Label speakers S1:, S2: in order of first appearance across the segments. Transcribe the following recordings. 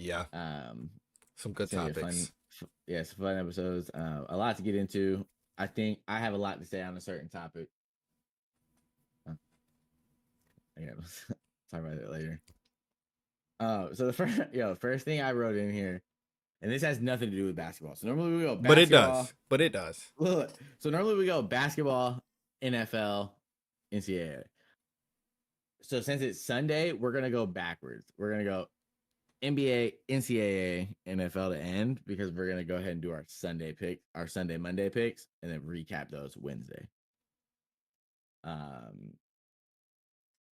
S1: Yeah.
S2: Um,
S1: Some good
S2: it's gonna be a fun,
S1: topics.
S2: some fun episodes. A lot to get into. I think I have a lot to say on a certain topic. Uh, Yeah, talk about it later. So the first thing I wrote in here, and this has nothing to do with basketball. So normally we go
S1: But it
S2: basketball.
S1: does. But it does.
S2: Look, so normally we go basketball, NFL, NCAA. So since it's Sunday, we're gonna go backwards. We're gonna go NBA, NCAA, NFL to end because we're gonna go ahead and do our Sunday Monday picks, and then recap those Wednesday. Um,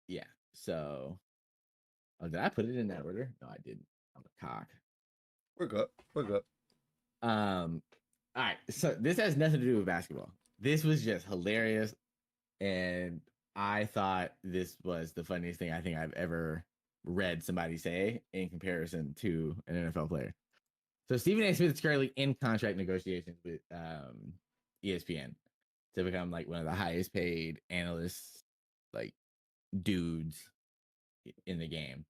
S2: yeah. So, did I put it in that order? No, I didn't. I'm a cock.
S1: We're good. We're good.
S2: All right. So this has nothing to do with basketball. This was just hilarious, and I thought this was the funniest thing I think I've ever read somebody say in comparison to an NFL player. So Stephen A. Smith is currently in contract negotiations with ESPN to become like one of the highest paid analysts, like dudes in the game.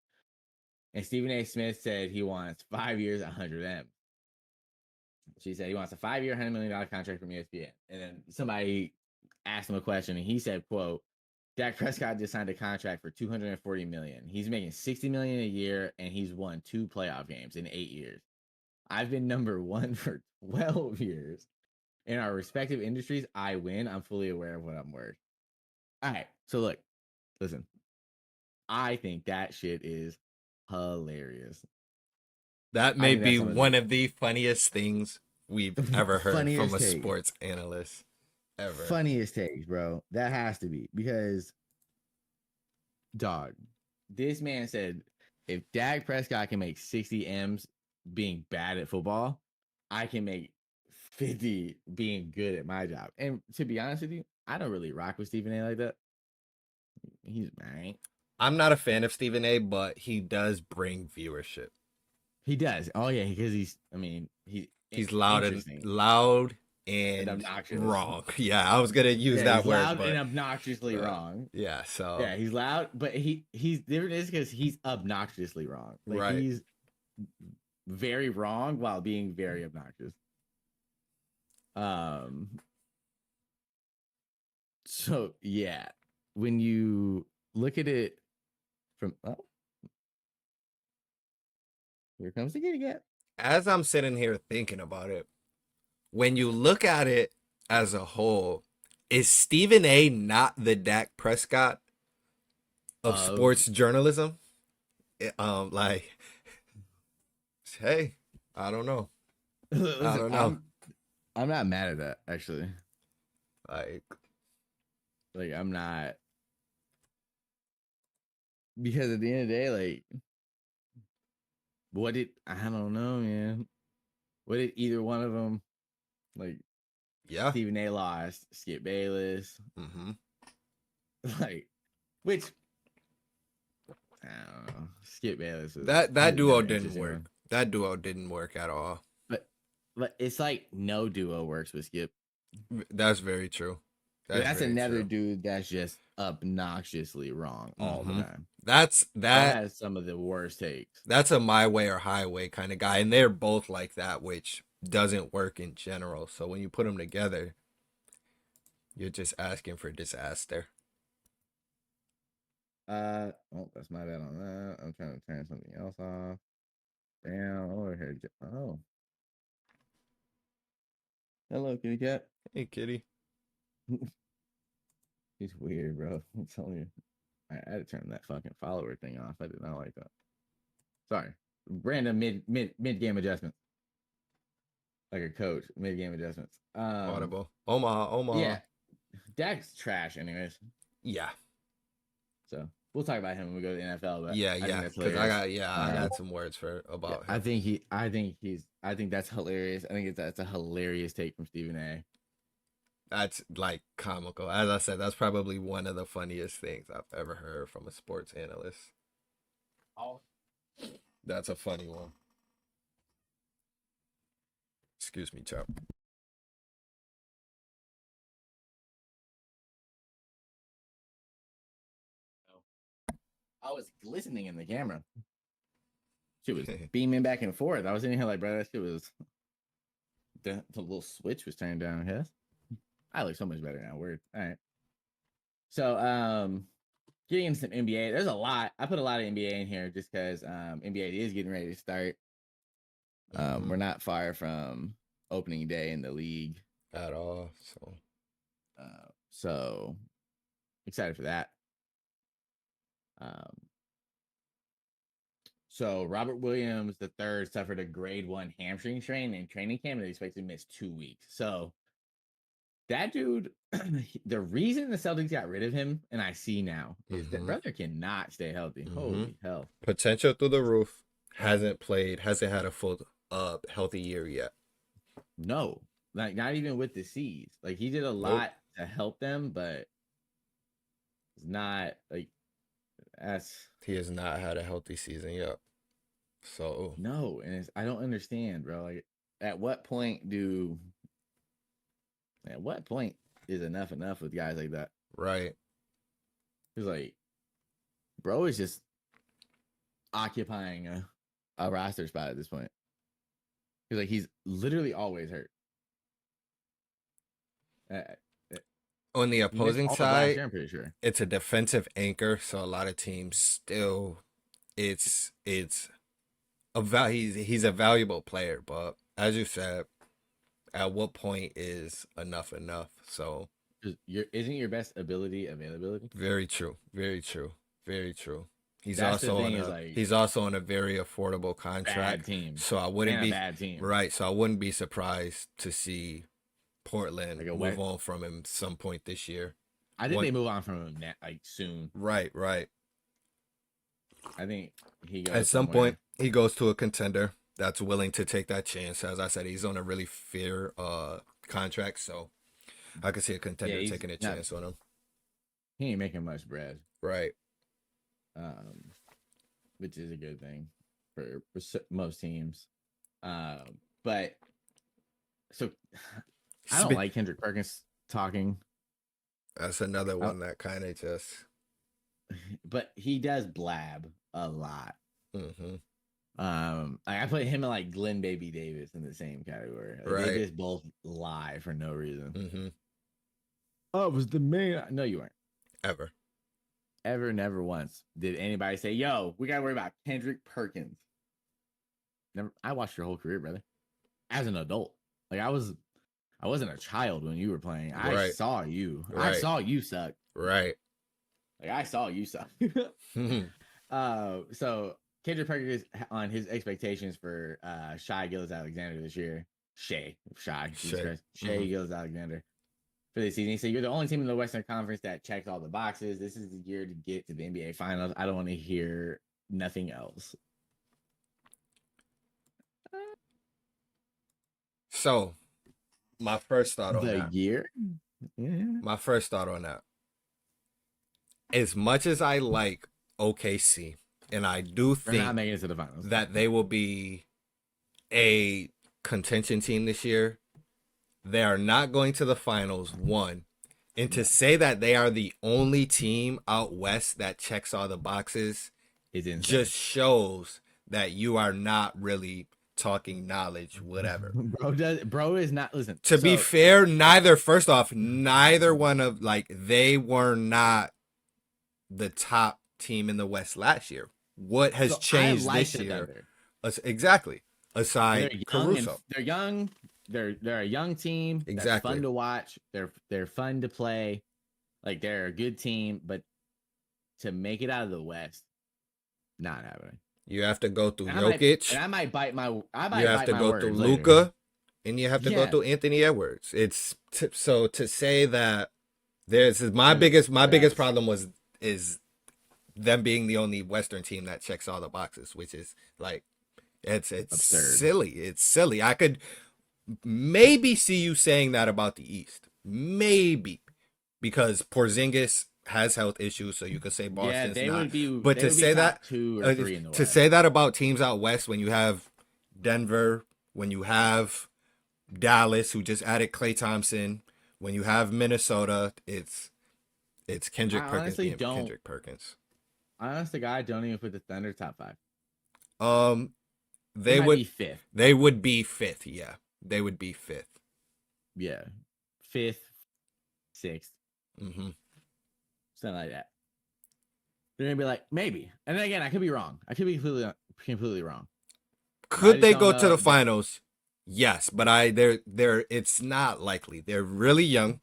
S2: And Stephen A. Smith said he wants 5 years, 100 M. She said he wants a 5-year, $100 million contract from ESPN. And then somebody asked him a question, and he said, "quote Dak Prescott just signed a contract for $240 million. He's making $60 million a year, and he's won 2 playoff games in 8 years. I've been number one for 12 years. In our respective industries, I win. I'm fully aware of what I'm worth." All right. So look, listen. I think that shit is hilarious.
S1: That
S2: I
S1: may
S2: think that's
S1: be
S2: some of
S1: one
S2: the
S1: of the funniest things we've ever heard from
S2: funniest
S1: a
S2: takes.
S1: sports analyst ever.
S2: Funniest takes, bro. That has to be because, dog, this man said if Dak Prescott can make 60 M's being bad at football, I can make 50 being good at my job. And to be honest with you, I don't really rock with Stephen A like that. He's right.
S1: I'm not a fan of Stephen A, but he does bring viewership.
S2: He does. Oh yeah, because he's
S1: He's loud and
S2: interesting and
S1: and
S2: obnoxious.
S1: wrong. Yeah, I was gonna use
S2: Yeah,
S1: that
S2: he's
S1: word,
S2: loud and
S1: but
S2: obnoxiously wrong.
S1: yeah. So
S2: Yeah, he's loud, but he's different is because he's obnoxiously wrong. Like
S1: right.
S2: he's very wrong while being very obnoxious. Um. So yeah, when you look at it from here comes the kitty cat.
S1: As I'm sitting here thinking about it, when you look at it as a whole, is Stephen A not the Dak Prescott of
S2: Of
S1: sports journalism? Like, hey, I don't know. I
S2: listen,
S1: don't know.
S2: I'm not mad at that actually.
S1: Like,
S2: Like I'm not because at the end of the day, like what did I don't know, man. What did either one of them like?
S1: yeah.
S2: Stephen A. lost Skip Bayless,
S1: Mm-hmm.
S2: like which I don't know. Skip Bayless was
S1: That
S2: he's
S1: duo
S2: another
S1: didn't
S2: interesting
S1: work.
S2: one,
S1: That duo didn't work at all.
S2: but it's like no duo works with Skip.
S1: That's very true. That's
S2: That's
S1: very
S2: another
S1: true.
S2: dude that's just obnoxiously wrong all the
S1: Mm-hmm.
S2: time.
S1: That's
S2: That
S1: that.
S2: has some of the worst takes.
S1: That's a my way or highway kind of guy, and they're both like that, which doesn't work in general. So when you put them together, you're just asking for disaster.
S2: Oh, that's my bad on that. I'm trying to turn something else off. Damn, over here. Oh, hello, kitty cat.
S1: Hey, kitty.
S2: He's weird, bro. I'm telling you. I had to turn that fucking follower thing off. I did not like that. Sorry. Random mid game adjustments. Like a coach, mid game adjustments.
S1: Audible. Omaha. Omaha.
S2: Yeah. Dak's trash, anyways.
S1: Yeah.
S2: So we'll talk about him when we go to the NFL. But
S1: Yeah.
S2: I think
S1: Yeah.
S2: that's
S1: Because
S2: hilarious.
S1: I got some words for
S2: Yeah,
S1: about
S2: I
S1: him.
S2: think I think that's hilarious. I think that's a hilarious take from Stephen A.
S1: That's like comical. As I said, that's probably one of the funniest things I've ever heard from a sports analyst.
S2: Oh,
S1: That's a funny one. Excuse me, chap.
S2: I was glistening in the camera. Shit was beaming back and forth. I was in here like, bro, that shit was the little switch was turned down. Yes, I look so much better now. Weird. All right. So getting into some NBA. There's a lot. I put a lot of NBA in here just because NBA is getting ready to start. We're not far from opening day in the league
S1: at all.
S2: So excited for that. So Robert Williams III suffered a grade 1 hamstring strain in training camp and is expected to miss 2 weeks. So that dude, the reason the Celtics got rid of him, and I see now, is that brother cannot stay healthy. Holy hell.
S1: Potential through the roof. Hasn't had a full healthy year yet.
S2: No, like not even with the C's. Like he did a lot to help them, but it's not like
S1: he has not had a healthy season yet. So
S2: no, and I don't understand, bro. Like at what point is enough with guys like that?
S1: Right.
S2: It's like, bro is just occupying a roster spot at this point. He's literally always hurt.
S1: On the opposing side,
S2: year, I'm pretty sure
S1: it's a defensive anchor, so a lot of teams still, he's a valuable player, but as you said, at what point is enough? So
S2: isn't your best ability availability?
S1: Very true. He's
S2: That's
S1: also on a very affordable contract.
S2: Team.
S1: So I wouldn't be
S2: bad team.
S1: Right. So I wouldn't be surprised to see Portland move on from him some point this year.
S2: I think they move on from him soon.
S1: Right.
S2: I think he goes
S1: at some point he goes to a contender that's willing to take that chance. As I said, he's on a really fair contract, so I could see a contender taking a chance on him.
S2: He ain't making much bread.
S1: Right.
S2: Which is a good thing for most teams. But so I don't like Kendrick Perkins talking.
S1: That's another one that kind of just.
S2: But he does blab a lot. I put him and like Glenn Baby Davis in the same category. They just both lie for no reason. Oh, it was the man. No, you weren't. Ever, never once did anybody say, "Yo, we gotta worry about Kendrick Perkins." Never. I watched your whole career, brother. As an adult, like I wasn't a child when you were playing. I saw you. I saw you suck.
S1: Right.
S2: Like I saw you suck. So Kendrick Perkins on his expectations for Shai Gilgeous-Alexander this year. Shai Gilgeous-Alexander for this season. He said, "You're the only team in the Western Conference that checks all the boxes. This is the year to get to the NBA Finals. I don't want to hear nothing else."
S1: So, my first thought on that. My first thought on that. As much as I like OKC, and I do think
S2: not making it to the finals,
S1: that they will be a contention team this year, they are not going to the finals, one. And to say that they are the only team out west that checks all the boxes just shows that you are not really talking knowledge, whatever.
S2: Bro is not, listen.
S1: To be fair, neither one of, they were not the top team in the West last year. What has changed this year? Exactly. Aside Caruso.
S2: They're young. They're a young team. Exactly. That's fun to watch. They're fun to play. Like they're a good team, but to make it out of the West, not happening.
S1: You have to go through Jokic.
S2: And I might bite my.
S1: You have to go through Luka, and you have to go through Anthony Edwards. It's so to say that there's my biggest problem is them being the only Western team that checks all the boxes, which is like it's absurd. It's silly. I could maybe see you saying that about the East, maybe because Porzingis has health issues, so you could say Boston's not. But to say that say that about teams out west, when you have Denver, when you have Dallas, who just added Klay Thompson, when you have Minnesota, it's Kendrick Perkins being Kendrick Perkins.
S2: Honest to God, I don't even put the Thunder top 5.
S1: They
S2: might
S1: would
S2: be fifth.
S1: they would be fifth. Yeah, they would be fifth.
S2: Yeah, fifth, sixth,
S1: Mm-hmm.
S2: something like that. They're gonna be like maybe, and then again, I could be wrong. I could be completely wrong.
S1: Could they go to the finals? Yes, but they're it's not likely. They're really young.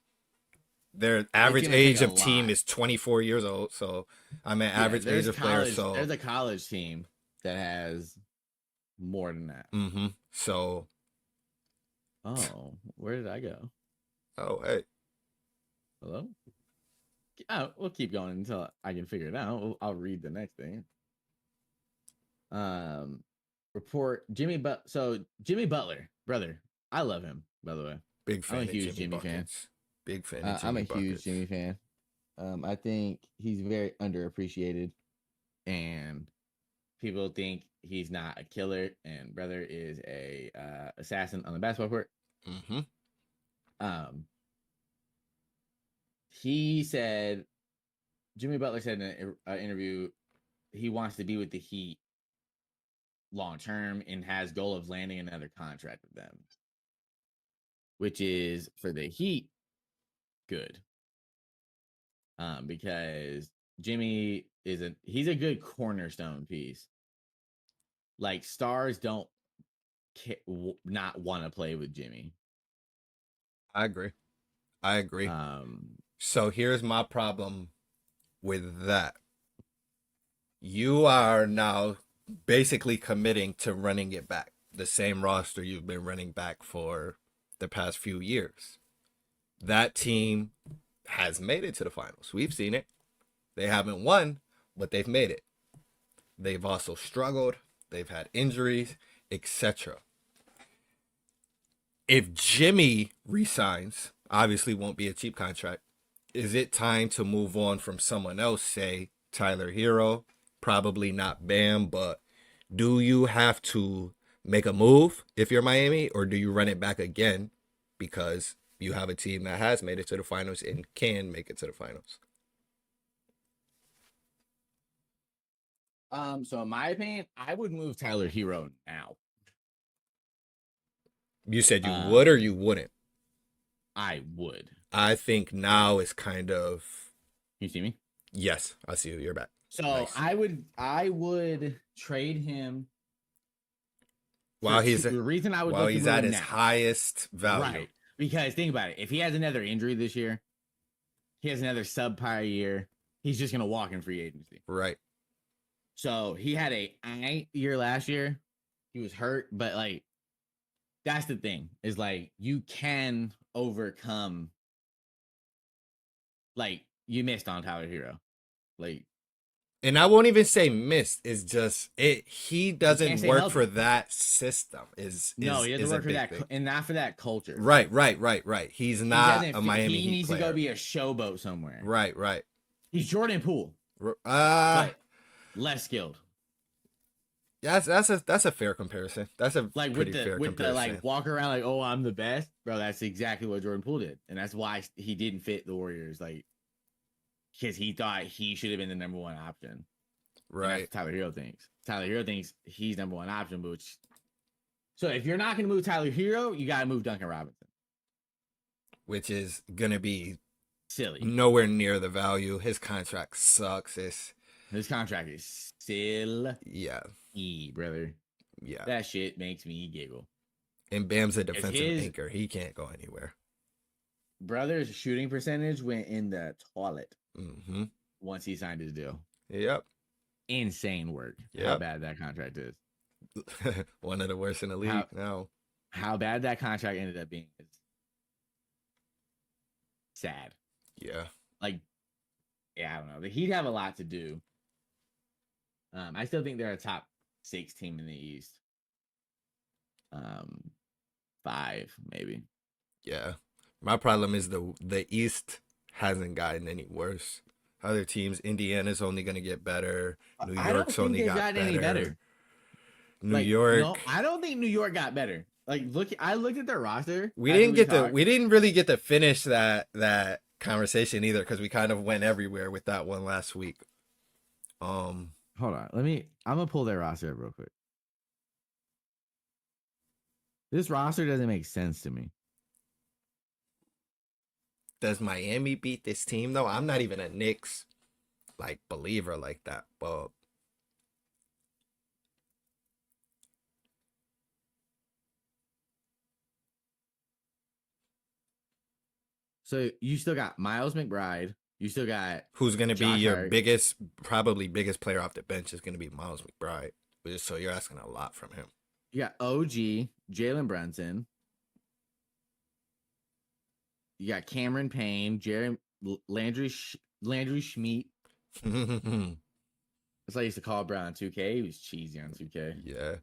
S1: Their average age of team is 24 years old. So I'm an average age of player. So
S2: there's a college team that has more than that.
S1: Mm-hmm. So.
S2: Oh, where did I go?
S1: Oh, hey.
S2: Hello? Oh, we'll keep going until I can figure it out. I'll read the next thing. Report Jimmy Butler, brother. I love him, by the way.
S1: Big fan.
S2: I'm a huge
S1: Jimmy
S2: fan.
S1: Big fan of Jimmy
S2: I'm a
S1: Buckets.
S2: huge Jimmy fan. I think he's very underappreciated, and people think he's not a killer, and brother is a assassin on the basketball court.
S1: Mm-hmm.
S2: He said, Jimmy Butler said in an interview, he wants to be with the Heat long term and has goal of landing another contract with them, which is for the Heat good. Because Jimmy he's a good cornerstone piece. Like stars don't not want to play with Jimmy.
S1: I agree. So here's my problem with that. You are now basically committing to running it back. The same roster you've been running back for the past few years. That team has made it to the finals. We've seen it. They haven't won, but they've made it. They've also struggled. They've had injuries, etc. If Jimmy resigns, obviously won't be a cheap contract. Is it time to move on from someone else, say Tyler Hero? Probably not Bam, but do you have to make a move if you're Miami, or do you run it back again because you have a team that has made it to the finals and can make it to the finals?
S2: So in my opinion, I would move Tyler Hero now.
S1: You said you would or you wouldn't?
S2: I would.
S1: I think now is kind of.
S2: You see me?
S1: Yes, I see you. You're back.
S2: So nice. I would trade him.
S1: While he's
S2: the reason I would
S1: while he's at his highest value,
S2: right? Because think about it. If he has another injury this year, he has another subpar year, he's just gonna walk in free agency.
S1: Right.
S2: So he had a year last year. He was hurt, but like that's the thing is like you can overcome. Like you missed on Tyler Hero, like,
S1: and I won't even say missed. It's just it. He doesn't work for that system.
S2: He doesn't work for that, and not for that culture.
S1: Right. He's not a Miami Heat player. He needs
S2: to go be a showboat somewhere.
S1: Right.
S2: He's Jordan Poole. But less skilled.
S1: That's a fair comparison. That's a
S2: like
S1: pretty fair comparison.
S2: The like walk around like, oh, I'm the best, bro. That's exactly what Jordan Poole did, and that's why he didn't fit the Warriors, like because he thought he should have been the number one option.
S1: Right.
S2: Tyler Hero thinks. Tyler Hero thinks he's number one option, which. So if you're not going to move Tyler Hero, you got to move Duncan Robinson,
S1: which is gonna be
S2: silly.
S1: Nowhere near the value. His contract sucks.
S2: His contract is still brother.
S1: Yeah.
S2: That shit makes me giggle.
S1: And Bam's a defensive anchor. He can't go anywhere.
S2: Brother's shooting percentage went in the toilet once he signed his deal.
S1: Yep.
S2: Insane work. Yep. How bad that contract is.
S1: One of the worst in the league now.
S2: How bad that contract ended up being is sad.
S1: Yeah.
S2: Like, I don't know. The Heat have a lot to do. I still think they're a top 6 team in the East. 5 maybe.
S1: Yeah. My problem is the East hasn't gotten any worse. Other teams, Indiana's only going to get better. New York's only got any better. New York. No,
S2: I don't think New York got better. Like I looked at their roster.
S1: We didn't really get to finish that conversation either because we kind of went everywhere with that one last week.
S2: Hold on. I'm gonna pull their roster up real quick. This roster doesn't make sense to me.
S1: Does Miami beat this team though? I'm not even a Knicks believer like that, but
S2: So you still got Miles McBride. You still got
S1: who's gonna be
S2: Josh
S1: your
S2: Hart.
S1: probably biggest player off the bench is gonna be Miles McBride. So you're asking a lot from him.
S2: You got OG, Jalen Brunson. You got Cameron Payne, Landry Schmidt. That's what I used to call Brown 2K. He was cheesy on 2K.
S1: Yeah.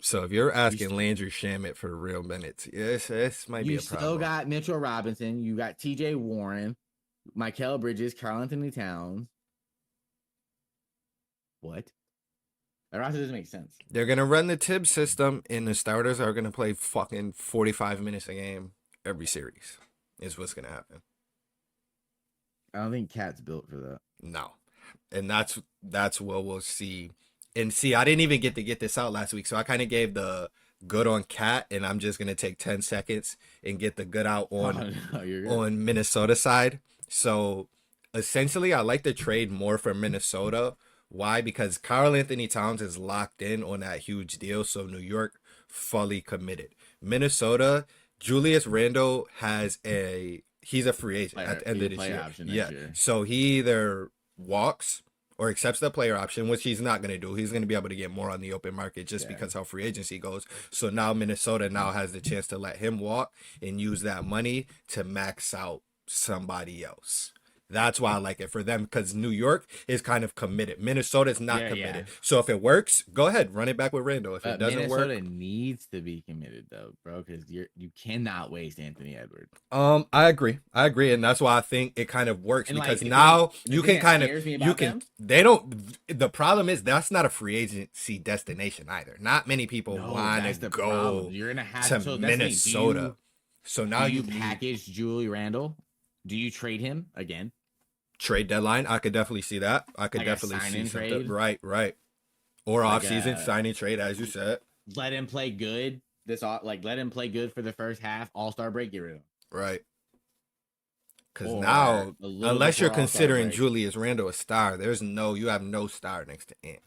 S1: So if you're asking Landry Shamet for real minutes, yes, this might be a problem.
S2: You still got Mitchell Robinson. You got TJ Warren, Mikal Bridges, Karl Anthony Towns. What? That roster doesn't make sense.
S1: They're going to run the Tibbs system, and the starters are going to play fucking 45 minutes a game every series is what's going to happen.
S2: I don't think Cat's built for that.
S1: No. And that's what we'll see. And see, I didn't even get to get this out last week, so I kind of gave the good on Cat, and I'm just going to take 10 seconds and get the good out on Minnesota side. So essentially, I like the trade more for Minnesota. Why? Because Karl Anthony Towns is locked in on that huge deal, so New York fully committed. Minnesota, Julius Randle he's a free agent at the end of this year. Yeah, so he either walks or accepts the player option, which he's not going to do. He's going to be able to get more on the open market just because how free agency goes. So now Minnesota has the chance to let him walk and use that money to max out somebody else. That's why I like it for them, because New York is kind of committed. Minnesota's not committed. Yeah. So if it works, go ahead, run it back with Randle. If it doesn't work,
S2: Minnesota needs to be committed though, bro, because you cannot waste Anthony Edwards.
S1: I agree, and that's why I think it kind of works, because now you can kind of They don't. The problem is that's not a free agency destination either. Not many people want to go. You're gonna have to Minnesota. So now
S2: you package Julie Randle. Do you trade him again?
S1: Trade deadline, I could definitely see that. I could definitely see something. Right. Or off season signing trade, as you said.
S2: Let him play good. Let him play good for the first half. All-star break, get rid of him.
S1: Right. Because now, unless you're considering Julius Randle a star, you have no star next to Ant.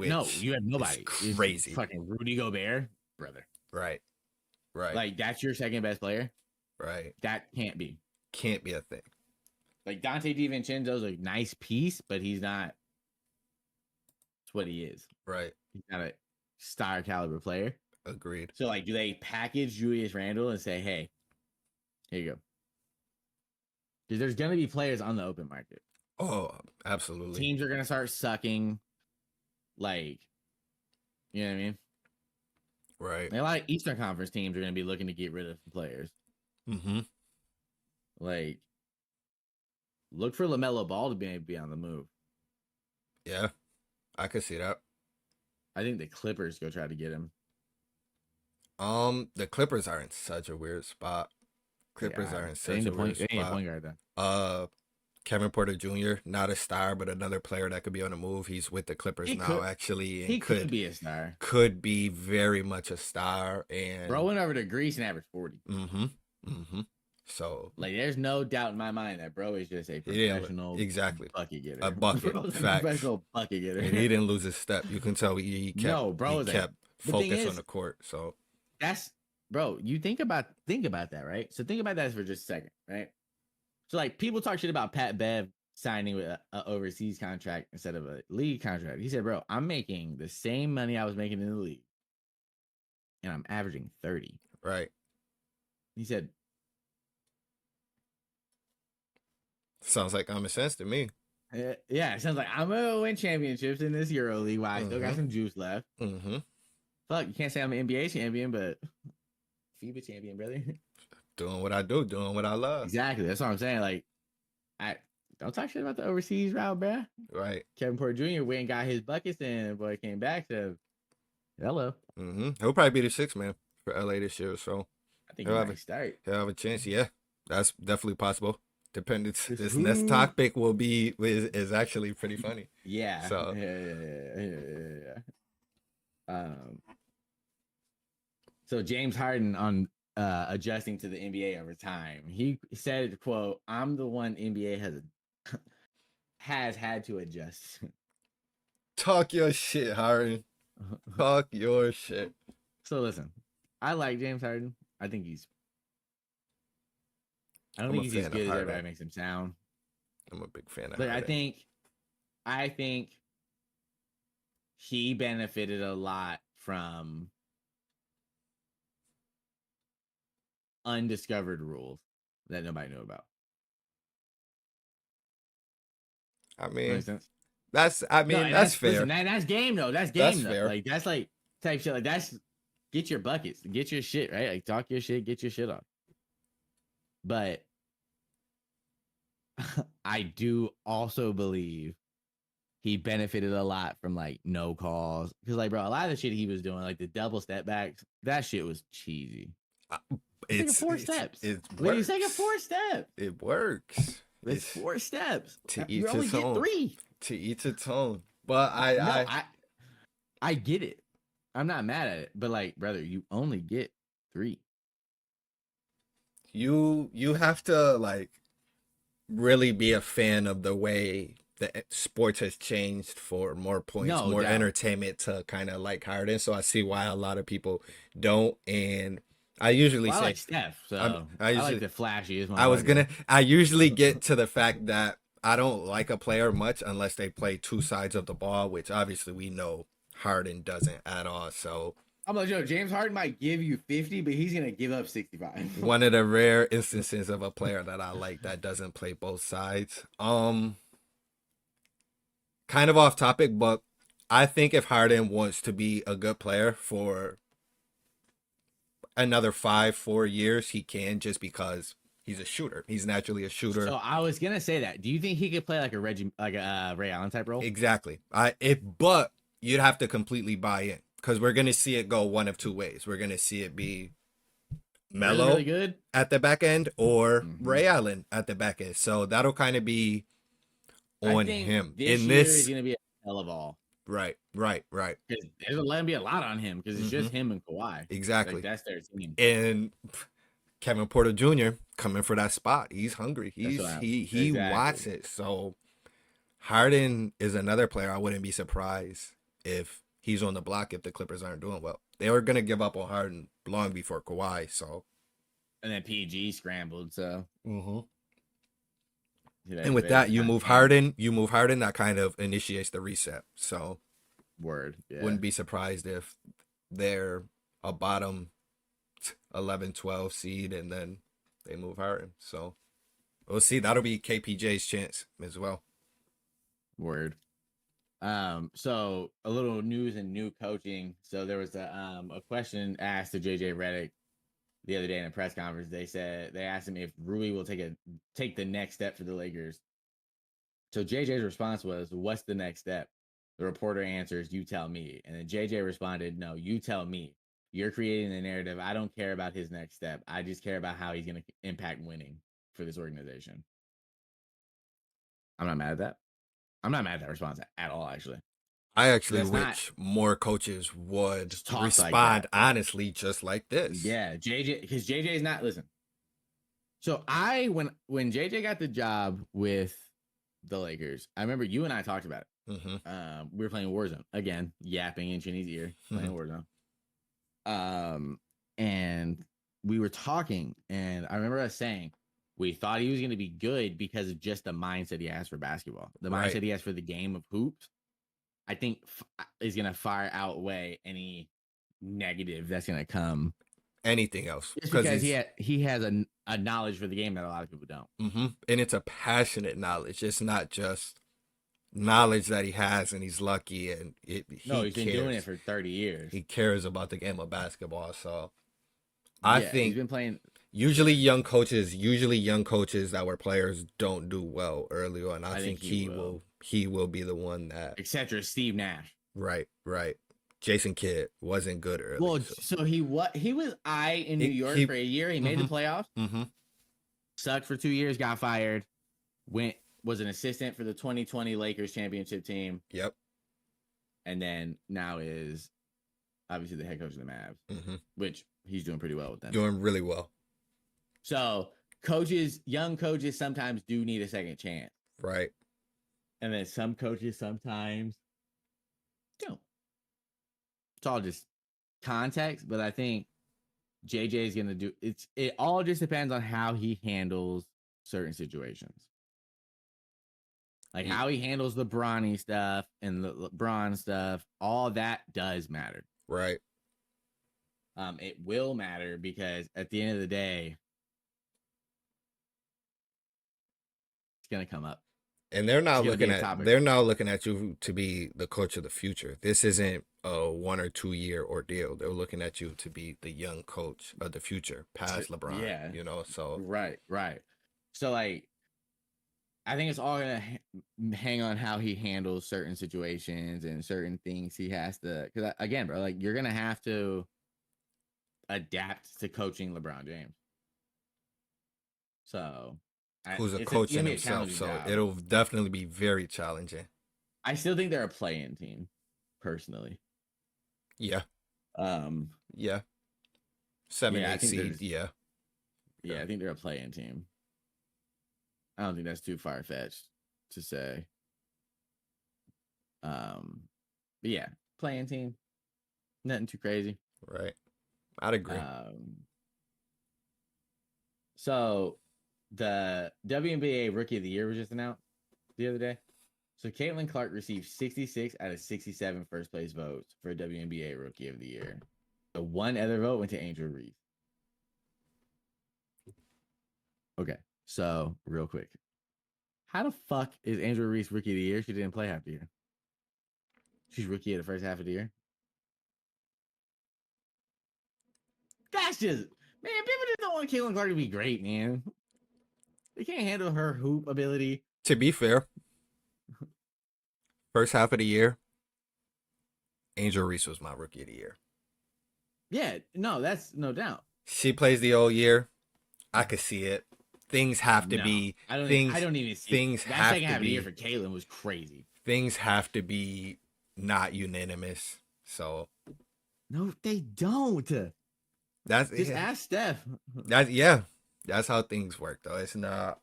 S2: No, you have nobody.
S1: It's crazy.
S2: Fucking Rudy Gobert, brother.
S1: Right.
S2: Like that's your second best player.
S1: Right.
S2: That can't be
S1: a thing.
S2: Like Dante DiVincenzo's a nice piece, but he's not. That's what he is.
S1: Right.
S2: He's not a star caliber player.
S1: Agreed.
S2: So, do they package Julius Randle and say, "Hey, here you go"? Because there's gonna be players on the open market.
S1: Oh, absolutely.
S2: Teams are gonna start sucking. You know what I mean?
S1: Right.
S2: And a lot of Eastern Conference teams are gonna be looking to get rid of players.
S1: Mm-hmm.
S2: Look for LaMelo Ball to be on the move.
S1: Yeah, I could see that.
S2: I think the Clippers go try to get him.
S1: The Clippers are in such a weird spot. Point guard then. Kevin Porter Jr., not a star, but another player that could be on the move. He's with the Clippers now, actually. And
S2: he could be a star.
S1: Could be very much a star. And
S2: bro went over to Greece and averaged 40.
S1: Mm-hmm. So
S2: there's no doubt in my mind that bro is just a professional bucket getter.
S1: A bucket.
S2: Professional bucket getter.
S1: And he didn't lose his step. You can tell he kept focus on the court. So
S2: that's bro, you think about that, right? So think about that for just a second, right? So people talk shit about Pat Bev signing with an overseas contract instead of a league contract. He said, bro, I'm making the same money I was making in the league. And I'm averaging 30.
S1: Right.
S2: He said,
S1: sounds like common sense to me.
S2: Yeah, it sounds like I'm gonna win championships in this Euro League while I still got some juice left.
S1: Mm-hmm.
S2: Fuck, you can't say I'm an NBA champion, but FIBA champion, brother.
S1: Doing what I do, doing what I love.
S2: Exactly, that's what I'm saying. I don't talk shit about the overseas route, bruh.
S1: Right.
S2: Kevin Porter Jr. went and got his buckets, and boy came back to hello.
S1: Mm-hmm. He'll probably be the sixth man for LA this year, so
S2: I think he'll start.
S1: He'll have a chance. Yeah, that's definitely possible. Dependent. This next topic is actually pretty funny.
S2: Yeah.
S1: So
S2: So James Harden on adjusting to the NBA over time. He said, "quote I'm the one NBA has had to adjust."
S1: Talk your shit, Harden. Talk your shit.
S2: So listen, I like James Harden. I think he's. I don't
S1: I'm
S2: think
S1: a
S2: he's as
S1: fan of
S2: good as everybody
S1: Harden.
S2: makes him sound.
S1: I'm a big fan of
S2: But
S1: Harden.
S2: I think he benefited a lot from undiscovered rules that nobody knew about.
S1: I
S2: That makes
S1: mean,
S2: sense.
S1: that's
S2: No,
S1: that's
S2: listen.
S1: fair.
S2: That's game though. That's
S1: That's
S2: game though.
S1: fair.
S2: Like that's like type shit. Like that's get your buckets, get your shit right. Like talk your shit, get your shit off. But I do also believe he benefited a lot from like no calls because like bro, a lot of the shit he was doing, like the double step backs, that shit was cheesy. He's taking four steps.
S1: It
S2: Like he's
S1: works.
S2: taking four steps.
S1: It works.
S2: It's four steps.
S1: To
S2: You
S1: each
S2: only
S1: its
S2: get
S1: own.
S2: three.
S1: To each its own. But
S2: No, I get it. I'm not mad at it, but like, brother, you only get three.
S1: you have to like really be a fan of the way the sports has changed for more points,
S2: No
S1: more
S2: doubt.
S1: entertainment to kind of like Harden. So I see why a lot of people don't. And I usually
S2: Well, I
S1: say
S2: like Steph, so
S1: I
S2: I like
S1: usually
S2: the flashiest
S1: I
S2: motherfucker.
S1: I usually get to the fact that I don't like a player much unless they play two sides of the ball, which obviously we know Harden doesn't at all. So
S2: I'm like, yo, James Harden might give you 50, but he's gonna give up 65.
S1: one of the rare instances of a player that I like that doesn't play both sides. Kind of off topic, but I think if Harden wants to be a good player for another 4 years, he can just because he's a shooter. He's naturally a shooter.
S2: So I was gonna say that. Do you think he could play like a Ray Allen type role?
S1: Exactly. But you'd have to completely buy in because we're gonna see it go one of two ways. We're gonna see it be
S2: Really,
S1: Melo
S2: really good.
S1: at the back end or Ray Allen at the back end. So that'll kind of be
S2: I
S1: on
S2: think
S1: him
S2: this
S1: in
S2: year is
S1: this.
S2: gonna be a hell of all.
S1: Right.
S2: Because there's gonna be a lot on him because it's just him and Kawhi. Like
S1: Exactly.
S2: that's their team.
S1: And Kevin Porter Jr. coming for that spot. He's hungry. He wants it. So Harden is another player I wouldn't be surprised if he's on the block if the Clippers aren't doing well. They were gonna give up on Harden long before Kawhi. So
S2: And then PG scrambled. So
S1: and with that, you move Harden. That kind of initiates the reset. So
S2: word. Yeah.
S1: wouldn't be surprised if they're a bottom 11, 12 seed and then they move Harden. So we'll see. That'll be KPJ's chance as well.
S2: Word. So a little news and new coaching. So there was a question asked to JJ Redick the other day in a press conference. They asked him if Rui will take the next step for the Lakers. So JJ's response was, "What's the next step?" The reporter answers, "You tell me." And then JJ responded, "No, you tell me. You're creating the narrative. I don't care about his next step. I just care about how he's going to impact winning for this organization." I'm not mad at that. I'm not mad at that response at all, actually.
S1: I actually wish more coaches would respond honestly, just like this.
S2: Yeah, JJ, because JJ is not listen. So when JJ got the job with the Lakers, I remember you and I talked about it. We were playing Warzone again, yapping in Chinny's ear, playing Warzone. And we were talking, and I remember us saying we thought he was going to be good because of just the mindset he has for basketball, the mindset he has for the game of hoops. I think is going to far outweigh any negative that's going to come.
S1: Anything else.
S2: Just because he has a knowledge for the game that a lot of people don't.
S1: And it's a passionate knowledge. It's not just knowledge that he has and he's lucky and he's
S2: been doing it for 30 years.
S1: He cares about the game of basketball. So I think
S2: he's been playing.
S1: Usually young coaches that were players don't do well early on. I think he will be the one that,
S2: etc. Steve Nash.
S1: Right. Jason Kidd wasn't good early.
S2: Well, so he was in New York for a year. He made the playoffs. Sucked for 2 years, got fired. Was an assistant for the 2020 Lakers championship team.
S1: Yep.
S2: And then now is obviously the head coach of the Mavs,
S1: Mm-hmm.
S2: which he's doing pretty well with them.
S1: Doing really well.
S2: So young coaches sometimes do need a second chance.
S1: Right.
S2: And then some coaches sometimes don't. It's all just context, but I think JJ is gonna do it all just depends on how he handles certain situations. Like how he handles the Bronny stuff and the LeBron stuff, all that does matter.
S1: Right.
S2: It will matter because at the end of the day, it's gonna come up.
S1: And they're not looking at you to be the coach of the future. This isn't a 1 or 2 year ordeal. They're looking at you to be the young coach of the future, past LeBron.
S2: Yeah.
S1: You know, so
S2: right. So like, I think it's all gonna hang on how he handles certain situations and certain things he has to. Because again, bro, like you're gonna have to adapt to coaching LeBron James. So
S1: who's a coach in himself, so
S2: job.
S1: it'll definitely be very challenging.
S2: I still think they're a play-in team, personally.
S1: Yeah. Yeah. 7, 8 seed. Yeah.
S2: Yeah, I think they're a play-in team. I don't think that's too far-fetched to say. But yeah, play-in team. Nothing too crazy.
S1: Right. I'd agree.
S2: So the WNBA Rookie of the Year was just announced the other day. So Caitlin Clark received 66 out of 67 first place votes for WNBA Rookie of the Year. The one other vote went to Angel Reese. Okay, so real quick. How the fuck is Angel Reese Rookie of the Year? She didn't play half the year. She's rookie of the first half of the year. That's just, man, people just don't want Caitlin Clark to be great, man. They can't handle her hoop ability.
S1: To be fair, first half of the year, Angel Reese was my Rookie of the Year.
S2: Yeah, no, that's no doubt.
S1: She plays the whole year. I could see it. Things have to be.
S2: I don't even see
S1: things
S2: that
S1: have
S2: second half
S1: to
S2: of the
S1: be.
S2: year for Caitlin was crazy.
S1: Things have to be not unanimous. So
S2: no, they don't.
S1: That's
S2: just ask Steph.
S1: That's how things work, though. It's not.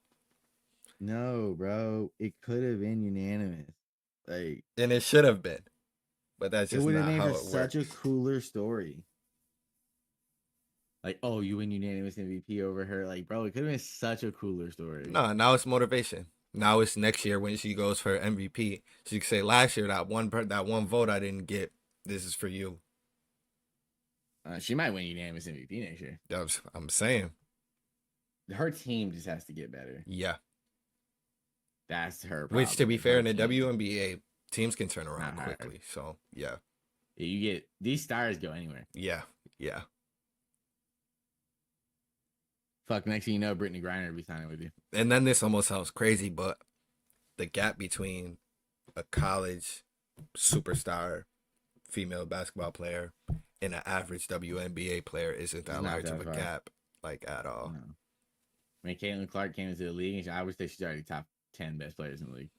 S2: No, bro. It could have been unanimous.
S1: And it should have been, but that's just not how it works.
S2: Such a cooler story. Like, oh, you win unanimous MVP over her. Like, bro, it could have been such a cooler story.
S1: No, now it's motivation. Now it's next year when she goes for MVP. She can say, last year that one vote I didn't get. This is for you.
S2: She might win unanimous MVP next year.
S1: I'm saying.
S2: Her team just has to get better.
S1: Yeah.
S2: That's her problem.
S1: Which, to be fair, in the WNBA, teams can turn around quickly. So, yeah.
S2: You get these stars go anywhere.
S1: Yeah.
S2: Fuck, next thing you know, Brittany Griner will be signing with you.
S1: And then this almost sounds crazy, but the gap between a college superstar female basketball player and an average WNBA player isn't that large of a gap, like, at all.
S2: No. When Caitlin Clark came into the league, and I would say she's already top 10 best players in the league.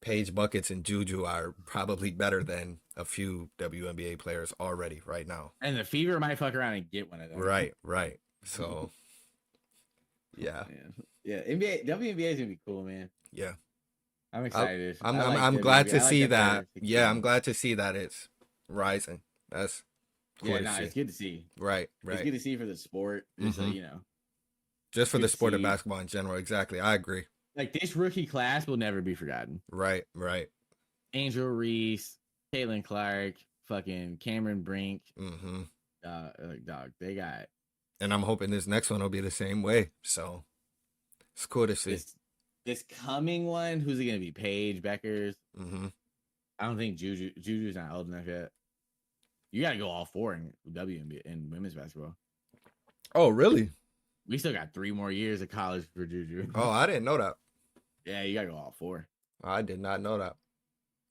S1: Paige Buckets and Juju are probably better than a few WNBA players already right now.
S2: And the Fever might fuck around and get one of them.
S1: Right. So, yeah.
S2: WNBA is gonna be cool, man.
S1: Yeah.
S2: I'm excited.
S1: I'm glad to see that. Yeah, I'm glad to see that it's rising. That's
S2: cool. Yeah, it's good to see.
S1: Right.
S2: It's good to see for the sport. Just so you know.
S1: Just for the sport of basketball in general. Exactly. I agree.
S2: Like, this rookie class will never be forgotten.
S1: Right.
S2: Angel Reese, Caitlin Clark, fucking Cameron Brink. Dog, they got.
S1: And I'm hoping this next one will be the same way. So it's cool to see.
S2: This coming one, who's it going to be? Paige Beckers? I don't think Juju's not old enough yet. You got to go all four in WNBA in women's basketball.
S1: Oh, really?
S2: We still got 3 more years of college for Juju.
S1: Oh, I didn't know that.
S2: Yeah, you got to go all 4.
S1: I did not know that.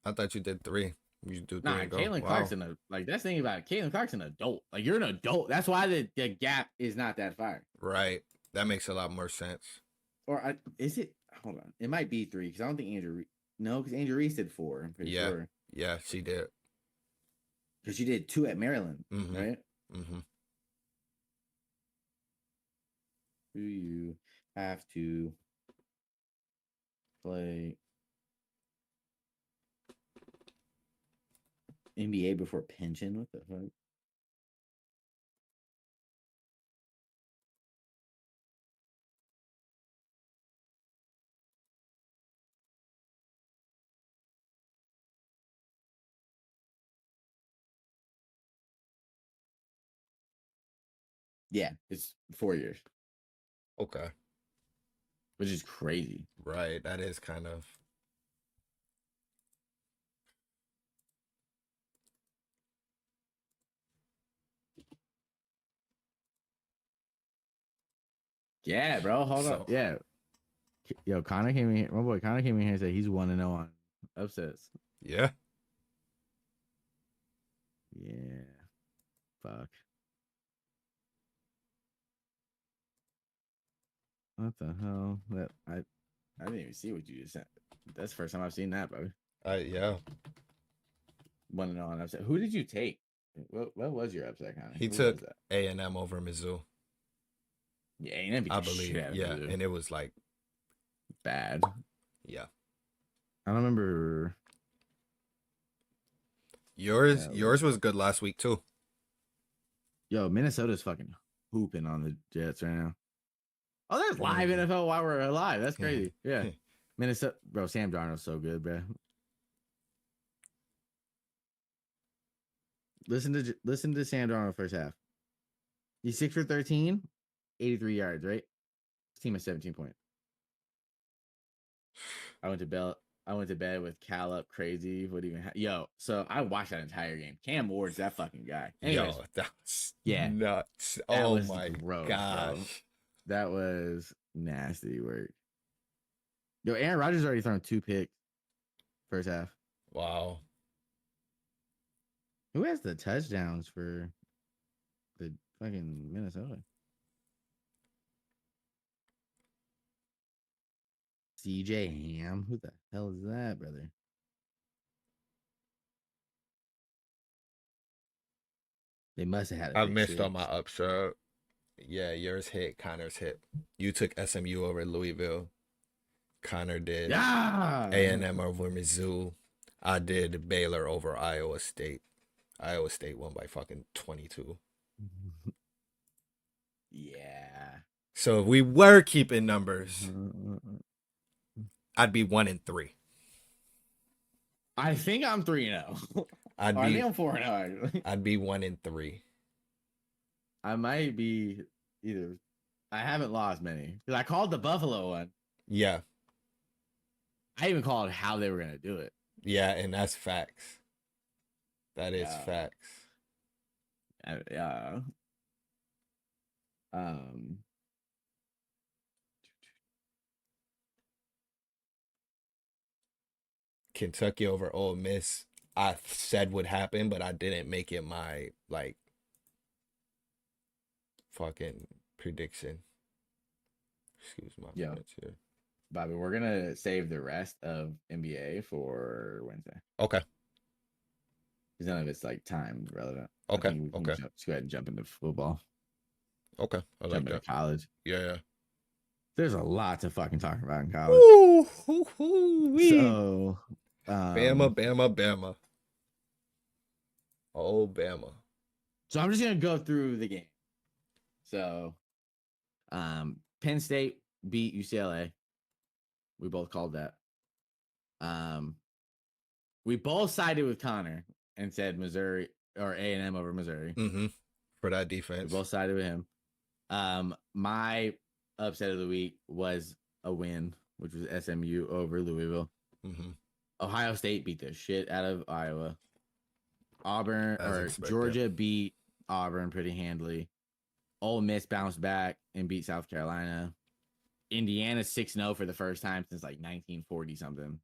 S1: I thought you did 3. You do 3.
S2: Nah, Caitlin Clark's that's the thing about it. Caitlin Clark's an adult. Like, you're an adult. That's why the gap is not that far.
S1: Right. That makes a lot more sense.
S2: Or is it? Hold on. It might be 3 because I don't think Angel. No, because Angel Reese did 4. I'm pretty sure.
S1: Yeah, she did.
S2: Because you did 2 at Maryland,
S1: Mm-hmm.
S2: right?
S1: Mm-hmm.
S2: Do you have to play NBA before pension? What the fuck? Yeah, it's 4 years,
S1: Okay.
S2: which is crazy.
S1: Right. That is kind of.
S2: Yeah, bro. Hold up.
S1: So
S2: Yeah. Yo, Connor came in here. My boy Connor came in here and said he's 1-0 on upsets.
S1: yeah.
S2: Yeah. Fuck. What the hell? I didn't even see what you just said. That's the first time I've seen that, bro.
S1: Yeah.
S2: 1-0 on upset. Who did you take? What was your upset, Connor?
S1: He
S2: Who was
S1: took
S2: that?
S1: A&M over Mizzou,
S2: Yeah, A&M beat
S1: I
S2: the shit
S1: believe.
S2: out of
S1: Yeah,
S2: Mizzou.
S1: and it was like,
S2: Bad.
S1: yeah.
S2: I don't remember.
S1: Yours was good last week too.
S2: Yo, Minnesota's fucking hooping on the Jets right now. Oh, there's live NFL while we're alive. That's crazy. Yeah. Minnesota, bro, Sam Darnold's so good, bro. Listen to Sam Darnold first half. He's 6 for 13, 83 yards, right? His team has 17 points. I went to bed with Cal up crazy. What even yo, so I watched that entire game. Cam Ward's that fucking guy. Anyways,
S1: Yo, that's
S2: yeah.
S1: nuts.
S2: That
S1: Oh
S2: was
S1: my
S2: gross,
S1: gosh.
S2: bro. That was nasty work. Yo, Aaron Rodgers already thrown 2 picks first half.
S1: Wow.
S2: Who has the touchdowns for the fucking Minnesota? CJ Ham. Who the hell is that, brother? They must have had a
S1: I
S2: pick
S1: missed on my
S2: six.
S1: upset. Yeah, yours hit. Connor's hit. You took SMU over Louisville. Connor did
S2: Yeah.
S1: A&M over Mizzou. I did Baylor over Iowa State. Iowa State won by fucking 22.
S2: Yeah.
S1: So if we were keeping numbers, I'd be 1-3.
S2: I think I'm 3-0. I think I'm 4-0 actually.
S1: I'd be 1-3.
S2: I might be either. I haven't lost many because I called the Buffalo one.
S1: Yeah.
S2: I even called how they were gonna do it.
S1: Yeah, and that's facts. That is facts.
S2: Yeah. Um.
S1: Kentucky over Ole Miss, I said would happen, but I didn't make it my like fucking prediction. Excuse my French here.
S2: Bobby, we're gonna save the rest of NBA for Wednesday.
S1: Okay.
S2: Because none of it's like time relevant.
S1: Okay.
S2: I think we can just go ahead and jump into football.
S1: Okay. I like
S2: Jump into
S1: that.
S2: college.
S1: Yeah.
S2: There's a lot to fucking talk about in college. So,
S1: Bama. Oh, Bama.
S2: So I'm just gonna go through the game. So, Penn State beat UCLA. We both called that. We both sided with Connor and said Missouri or A&M over Missouri.
S1: Mm-hmm. For that defense.
S2: We both sided with him. My upset of the week was a win, which was SMU over Louisville.
S1: Mm-hmm.
S2: Ohio State beat the shit out of Iowa. Georgia beat Auburn pretty handily. Ole Miss bounced back and beat South Carolina. Indiana 6-0 for the first time since like 1940 something.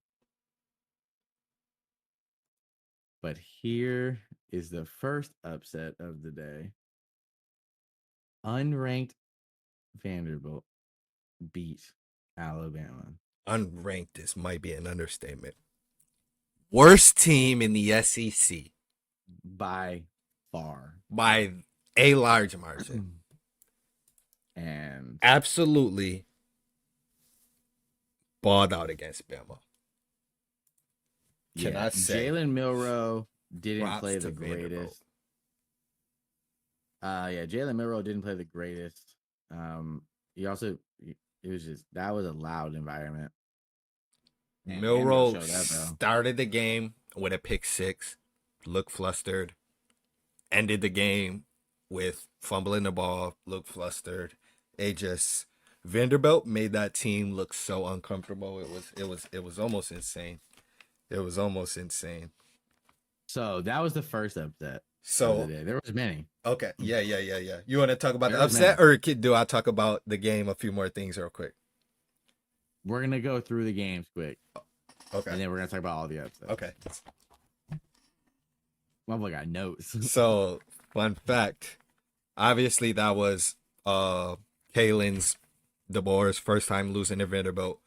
S2: But here is the first upset of the day. Unranked Vanderbilt beat Alabama.
S1: Unranked, this might be an understatement. Worst team in the SEC.
S2: by far.
S1: by a large margin.
S2: And
S1: Absolutely balled out against Bama. Cannot say.
S2: Jalen Milroe didn't
S1: Props
S2: play
S1: to
S2: the
S1: Vanderbilt.
S2: greatest. Jalen Milroe didn't play the greatest. He also it was just that was a loud environment. And
S1: Milroe
S2: showed up, bro.
S1: started the game with a pick six, looked flustered, ended the game with fumbling the ball, looked flustered. Vanderbilt made that team look so uncomfortable. It was almost insane. It was almost insane.
S2: So that was the first upset
S1: So
S2: of the day. There was many.
S1: okay, yeah. You want to talk about
S2: There
S1: the
S2: was
S1: upset,
S2: many.
S1: or do I talk about the game? A few more things, real quick.
S2: We're gonna go through the games quick,
S1: Okay.
S2: and then we're gonna talk about all the upsets.
S1: Okay.
S2: Well, I got notes.
S1: So, fun fact. Obviously, that was Kalen's DeBoer's first time losing to Vanderbilt.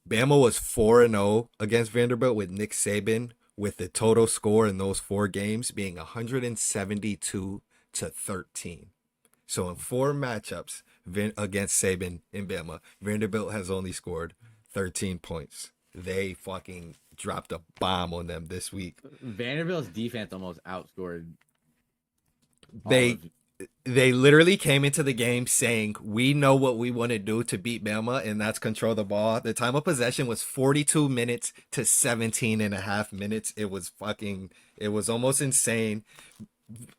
S1: Bama was 4-0 against Vanderbilt with Nick Saban, with the total score in those 4 games being 172-13. So in 4 matchups against Saban in Bama, Vanderbilt has only scored 13 points. They fucking dropped a bomb on them this week.
S2: Vanderbilt's defense almost outscored.
S1: They literally came into the game saying, we know what we want to do to beat Bama, and that's control the ball. The time of possession was 42 minutes to 17 and a half minutes. It was almost insane.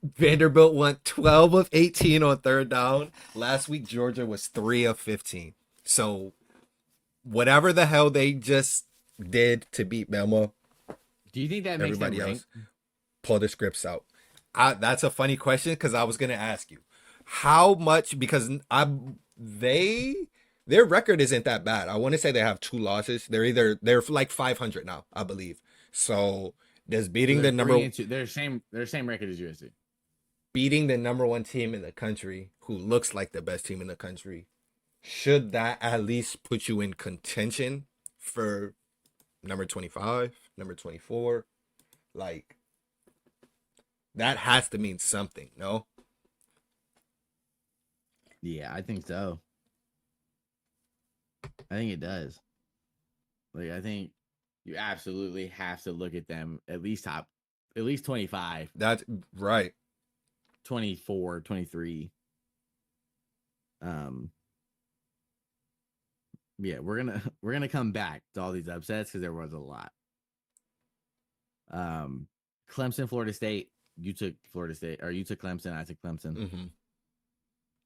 S1: Vanderbilt went 12 of 18 on third down. Last week, Georgia was 3 of 15. So whatever the hell they just did to beat Bama,
S2: do you think that makes
S1: everybody
S2: them
S1: else pull the scripts out? That's a funny question because I was gonna ask you how much, because their record isn't that bad. I want to say they have 2 losses. They're like 500 now, I believe. So does beating the number
S2: their same record as USC,
S1: beating the number 1 team in the country, who looks like the best team in the country, should that at least put you in contention for number 25, number 24? Like, that has to mean something, no?
S2: Yeah, I think so. I think it does. Like, I think you absolutely have to look at them at least 25.
S1: That's right.
S2: 24, 23. Yeah, we're gonna come back to all these upsets because there was a lot. Clemson, Florida State. You took Florida State, or you took Clemson. I took Clemson.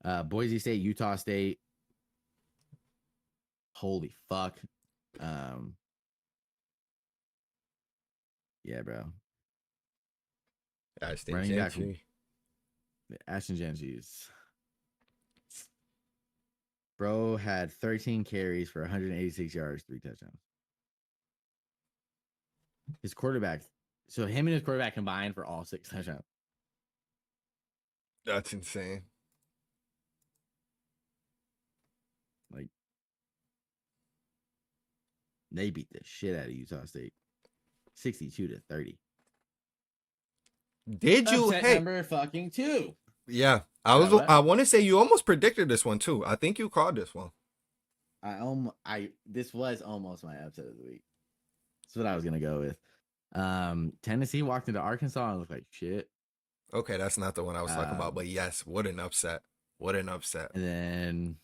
S1: Mm-hmm.
S2: Boise State, Utah State. Holy fuck. Yeah, bro.
S1: Ashton Gentry.
S2: Ashton Gentry's. Bro had 13 carries for 186 yards, 3 touchdowns. His quarterback, so him and his quarterback combined for all 6 touchdowns.
S1: That's insane.
S2: Like, they beat the shit out of Utah State, 62-30.
S1: Did you?
S2: Upset number fucking 2.
S1: Yeah, I want to say you almost predicted this one too. I think you called this one.
S2: This was almost my upset of the week. That's what I was gonna go with. Tennessee walked into Arkansas and looked like shit.
S1: Okay, that's not the one I was talking about, but yes, what an upset. What an upset.
S2: And then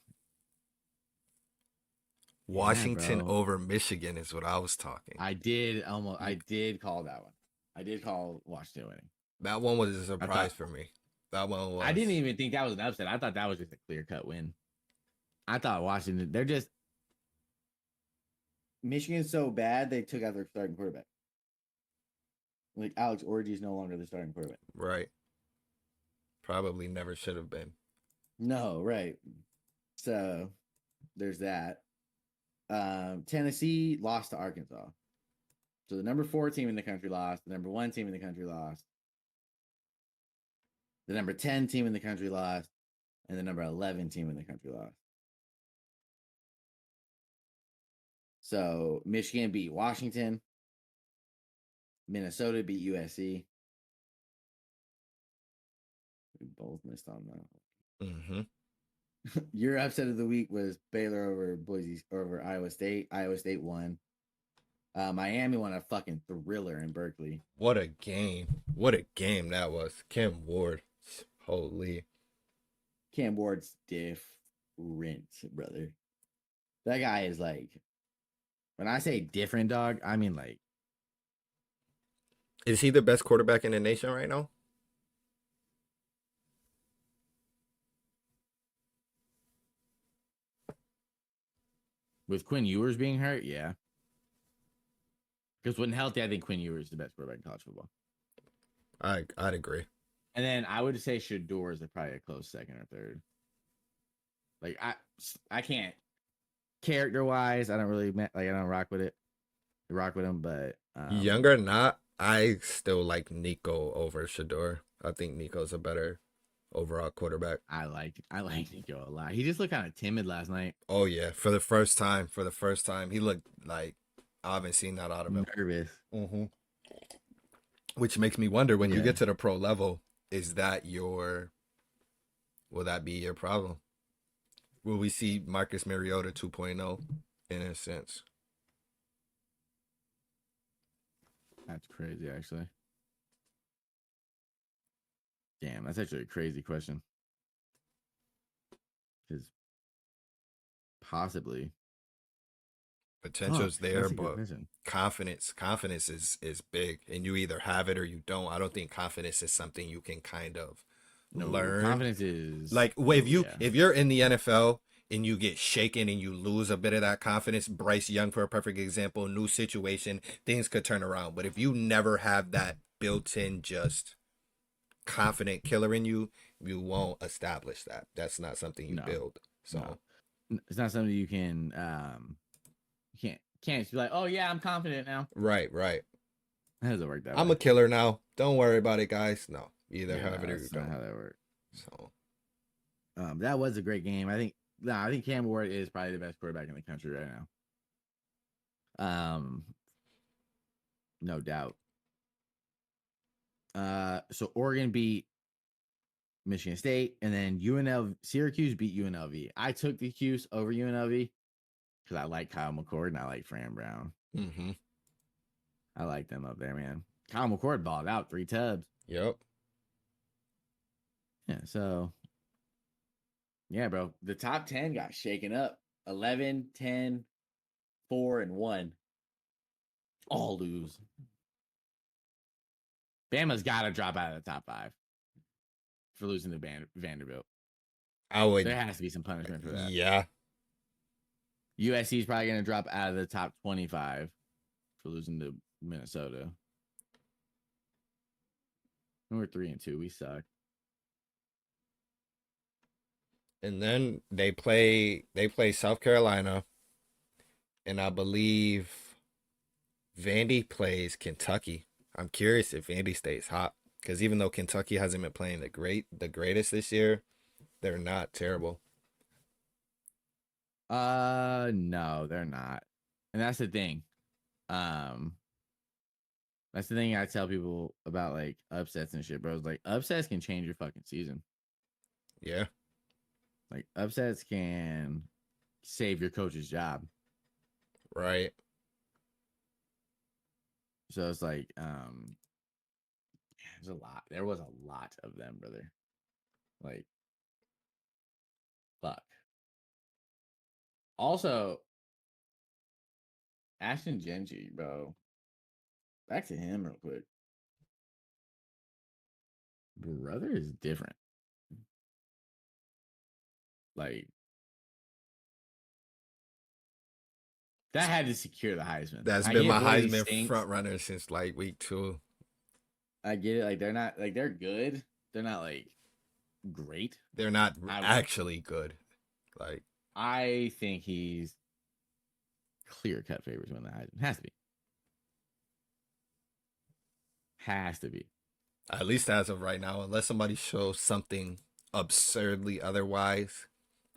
S1: Washington over Michigan is what I was talking.
S2: I did call that one. I did call Washington winning.
S1: That one was a surprise for me. That one was.
S2: I didn't even think that was an upset. I thought that was just a clear-cut win. I thought Washington, they're just Michigan's so bad they took out their starting quarterback. Like, Alex Orji is no longer the starting quarterback.
S1: Right. Probably never should have been.
S2: No, right. So there's that. Tennessee lost to Arkansas. So the number 4 team in the country lost. The number 1 team in the country lost. The number 10 team in the country lost. And the number 11 team in the country lost. So Michigan beat Washington. Minnesota beat USC. We both missed on that.
S1: Mm-hmm.
S2: Your upset of the week was Baylor over Iowa State. Iowa State won. Miami won a fucking thriller in Berkeley.
S1: What a game. What a game that was. Cam Ward. Holy.
S2: Cam Ward's different, brother. That guy is like, when I say different, dog, I mean like.
S1: Is he the best quarterback in the nation right now?
S2: With Quinn Ewers being hurt, yeah. Because when healthy, I think Quinn Ewers is the best quarterback in college football.
S1: I'd agree.
S2: And then I would say Shador is probably a close second or third. Like I can't character wise, I don't really I don't rock with it. I rock with him, but
S1: Younger or not, I still like Nico over Shador. I think Nico's a better overall quarterback.
S2: I like Nico a lot. He just looked kind of timid last night.
S1: Oh yeah, for the first time, he looked like I haven't seen that out of him.
S2: Nervous.
S1: Mm-hmm. Which makes me wonder when you get to the pro level, will that be your problem? Will we see Marcus Mariota 2.0 in a sense?
S2: That's crazy, actually. Damn, that's actually a crazy question. Because possibly
S1: potential's there, but confidence is big, and you either have it or you don't. I don't think confidence is something you can kind of learn.
S2: Confidence is
S1: like if you're in the NFL and you get shaken and you lose a bit of that confidence. Bryce Young, for a perfect example, new situation, things could turn around. But if you never have that built-in just confident killer in you, you won't establish that. That's not something you build. So
S2: it's not something you can can't just be like, oh yeah, I'm confident now.
S1: Right.
S2: How does it work that
S1: I'm
S2: way?
S1: a killer now. Don't worry about it, guys. No, either have it or you don't.
S2: How that works.
S1: So
S2: that was a great game. I think Cam Ward is probably the best quarterback in the country right now. No doubt. So Oregon beat Michigan State, and then Syracuse beat UNLV. I took the Cuse over UNLV because I like Kyle McCord and I like Fran Brown.
S1: mm-hmm.
S2: I like them up there, man. Kyle McCord balled out 3 tubs.
S1: Yep.
S2: Yeah, so yeah, bro. The top 10 got shaken up. 11, 10, 4, and 1. All lose. Bama's got to drop out of the top 5 for losing to Vanderbilt. There has to be some punishment for that.
S1: Yeah.
S2: USC is probably going to drop out of the top 25 for losing to Minnesota. We're 3-2. We suck.
S1: And then they play South Carolina, and I believe Vandy plays Kentucky. I'm curious if Vandy stays hot, because even though Kentucky hasn't been playing the greatest this year, they're not terrible.
S2: No, they're not. And that's the thing. That's the thing I tell people about like upsets and shit, bro. Like upsets can change your fucking season.
S1: Yeah.
S2: Like upsets can save your coach's job.
S1: Right.
S2: So it's like, there's a lot. There was a lot of them, brother. Like, fuck. Also, Ashton Genji, bro. Back to him real quick. Brother is different. Like, that had to secure the Heisman.
S1: That's been my Heisman front runner since like week 2.
S2: I get it. Like, they're not, like, they're good. They're not, like, great.
S1: They're not actually good. Like,
S2: I think he's clear-cut favorite to win the Heisman. Has to be. Has to be.
S1: At least as of right now, unless somebody shows something absurdly otherwise,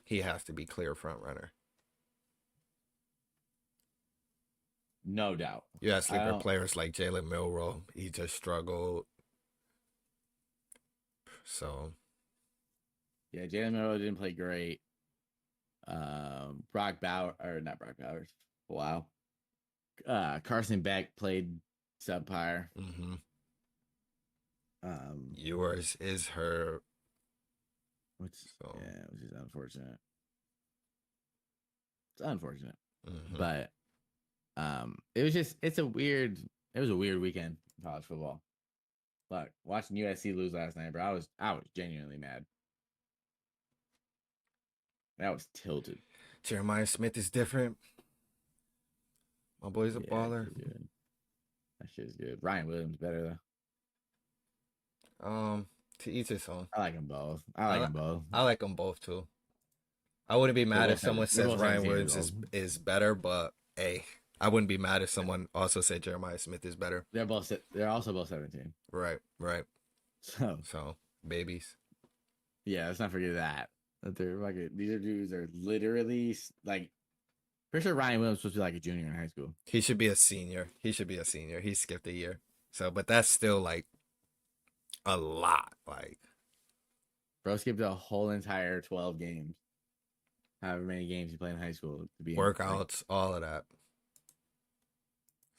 S1: he has to be clear front runner.
S2: No doubt.
S1: You have sleeper players like Jalen Milroe. He just struggled. So
S2: Yeah, Jalen Milroe didn't play great. Brock Bowers, or not Brock Bowers. Wow. Carson Beck played subpar.
S1: Mm-hmm.
S2: Um,
S1: Yours is her.
S2: which
S1: So.
S2: yeah, which is unfortunate. It's unfortunate,
S1: Mm-hmm.
S2: but it was a weird weekend in college football. Look, watching USC lose last night, bro, I was genuinely mad. That was tilted.
S1: Jeremiah Smith is different. My boy's a
S2: Yeah,
S1: baller.
S2: good. That shit's good. Ryan Williams better
S1: To each his own.
S2: though. I like them both. I like them both.
S1: I like them both too. I wouldn't be mad if someone
S2: They're
S1: says
S2: both
S1: Ryan
S2: 17 years
S1: Williams
S2: old.
S1: is better, but hey, I wouldn't be mad if someone also said Jeremiah Smith is better.
S2: They're also both 17.
S1: Right.
S2: So
S1: babies.
S2: yeah, let's not forget that. That they're like these dudes are literally like. Pretty sure Ryan Williams was supposed to be like a junior in high school.
S1: He should be a senior. He skipped a year. So, but that's still like a lot. Like,
S2: Bro skipped a whole entire 12 games. However many games he played in high school to be
S1: workouts, all of that.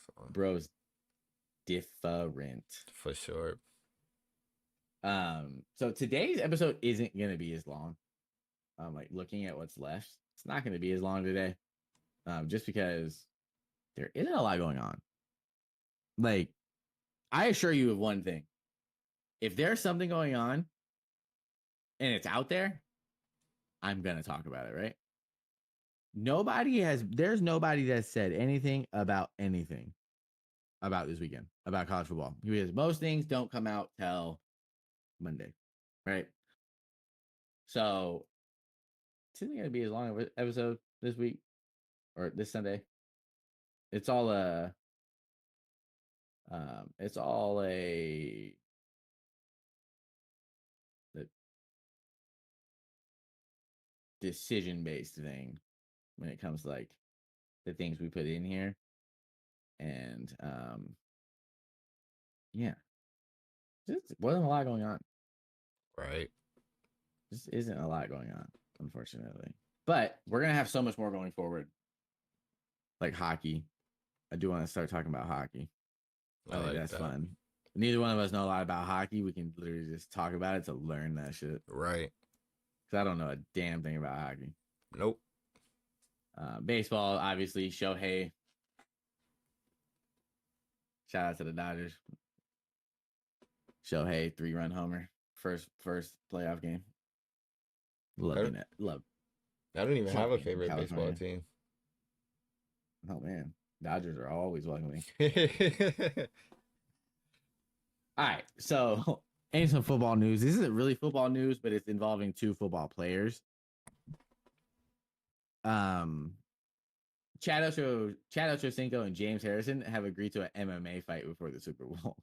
S1: So,
S2: bro's different.
S1: for sure.
S2: So today's episode isn't gonna be as long. Like looking at what's left, it's not gonna be as long today. Just because there isn't a lot going on. Like, I assure you of one thing. If there's something going on and it's out there, I'm gonna talk about it, right? There's nobody that said anything about this weekend, about college football. Because most things don't come out till Monday, right? So it's not gonna be as long of an episode this week or this Sunday. It's all a decision based thing when it comes to like the things we put in here. And yeah. Just wasn't a lot going on.
S1: Right.
S2: Just isn't a lot going on, unfortunately. But we're gonna have so much more going forward. Like hockey. I do want to start talking about hockey. I think that's fun. Neither one of us know a lot about hockey. We can literally just talk about it to learn that shit.
S1: Right.
S2: Because I don't know a damn thing about hockey.
S1: Nope.
S2: Baseball, obviously, Shohei. Shout out to the Dodgers. Shohei, 3-run homer. First playoff game. Loving it. Love.
S1: I don't even have a favorite baseball team.
S2: Oh man. Dodgers are always welcoming. All right. So ain't some football news. This isn't really football news, but it's involving two football players. Chad Ochocinco and James Harrison have agreed to an MMA fight before the Super Bowl.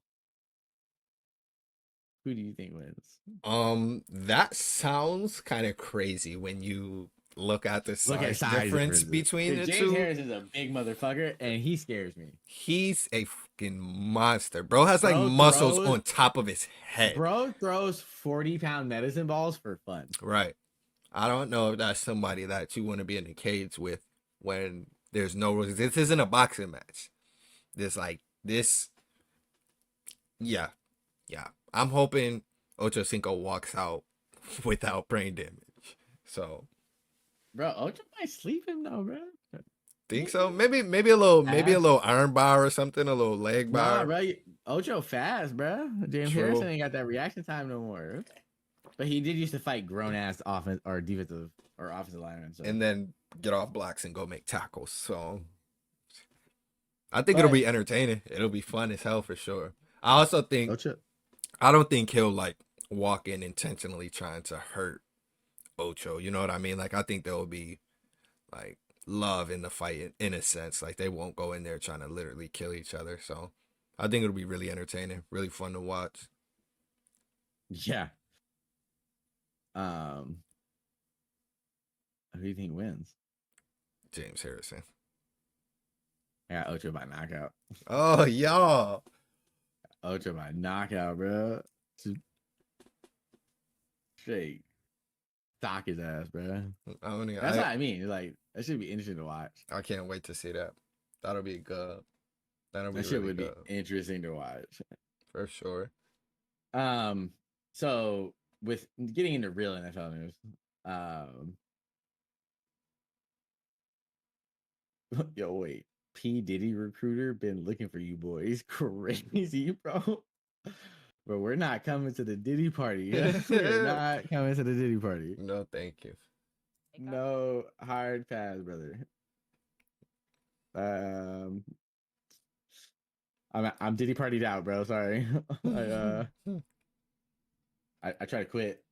S2: Who do you think wins?
S1: That sounds kind of crazy when you look at the size difference between the two.
S2: James Harrison's a big motherfucker, and he scares me.
S1: He's a fucking monster. Bro has like muscles on top of his head.
S2: Bro throws 40-pound medicine balls for fun.
S1: Right. I don't know if that's somebody that you want to be in the cage with when there's no rules. This isn't a boxing match. This. Yeah. I'm hoping Ochocinco walks out without brain damage. So,
S2: bro, Ocho might sleep him though, bro.
S1: Think so? Maybe a little arm bar or something, a little leg bar.
S2: Nah, bro, Ocho fast, bro. James Harrison ain't got that reaction time no more. But he did used to fight grown ass offense or defensive or offensive linemen. So.
S1: And then get off blocks and go make tackles. So I think it'll be entertaining. It'll be fun as hell for sure. I also think I don't think he'll like walk in intentionally trying to hurt Ocho. You know what I mean? Like I think there will be like love in the fight in a sense. Like they won't go in there trying to literally kill each other. So I think it'll be really entertaining, really fun to watch.
S2: Yeah. Who do you think wins?
S1: James Harrison.
S2: I got Ocho by knockout.
S1: Oh, y'all.
S2: Ocho by knockout, bro. Straight stock his ass, bro.
S1: I don't know,
S2: That's what I mean. Like that should be interesting to watch.
S1: I can't wait to see that. That'll be good. That'll be
S2: That shit
S1: really
S2: would be
S1: good
S2: interesting to watch.
S1: for sure.
S2: Um, so with getting into real NFL news, um, yo, wait, P Diddy recruiter been looking for you boys, crazy, bro. But we're not coming to the Diddy party. Yeah? We're not coming to the Diddy party.
S1: No, thank you.
S2: No hard pass, brother. Um, I'm Diddy partied out, bro. Sorry. I try to quit.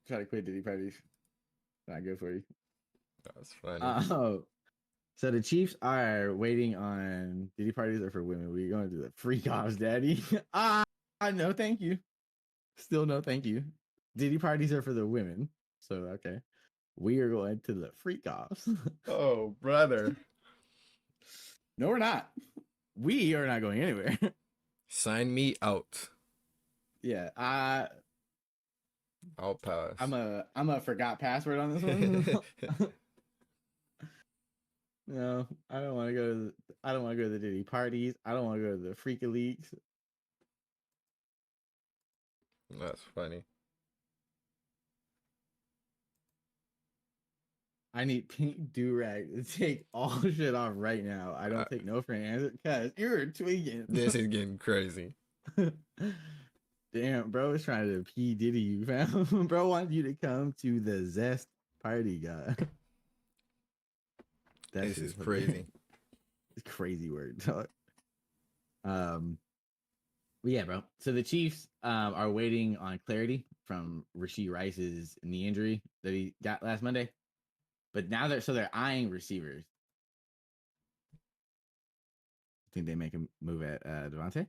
S2: Try to quit Diddy parties. Not good for you.
S1: That's funny.
S2: So the Chiefs are waiting on Diddy parties are for women. We're going to do the freak offs, daddy. No, thank you. Still no, thank you. Diddy parties are for the women. So okay, we are going to the freak offs.
S1: Oh, brother.
S2: No, we're not. We are not going anywhere.
S1: Sign me out.
S2: Yeah,
S1: I'll pass.
S2: I'm a forgot password on this one. No, I don't want to go to I don't want to go to the Diddy parties. I don't want to go to the Freaky Leagues.
S1: That's funny.
S2: I need Pink Durag to take all shit off right now. I don't take no for an answer because you're tweaking.
S1: This is getting crazy.
S2: Damn, bro is trying to P Diddy you, fam. Bro wants you to come to the Zest party, guy.
S1: This is crazy.
S2: It's crazy word, dog. But yeah, bro. So the Chiefs are waiting on clarity from Rashee Rice's knee injury that he got last Monday. But now they're eyeing receivers. Think they make a move at Devontae?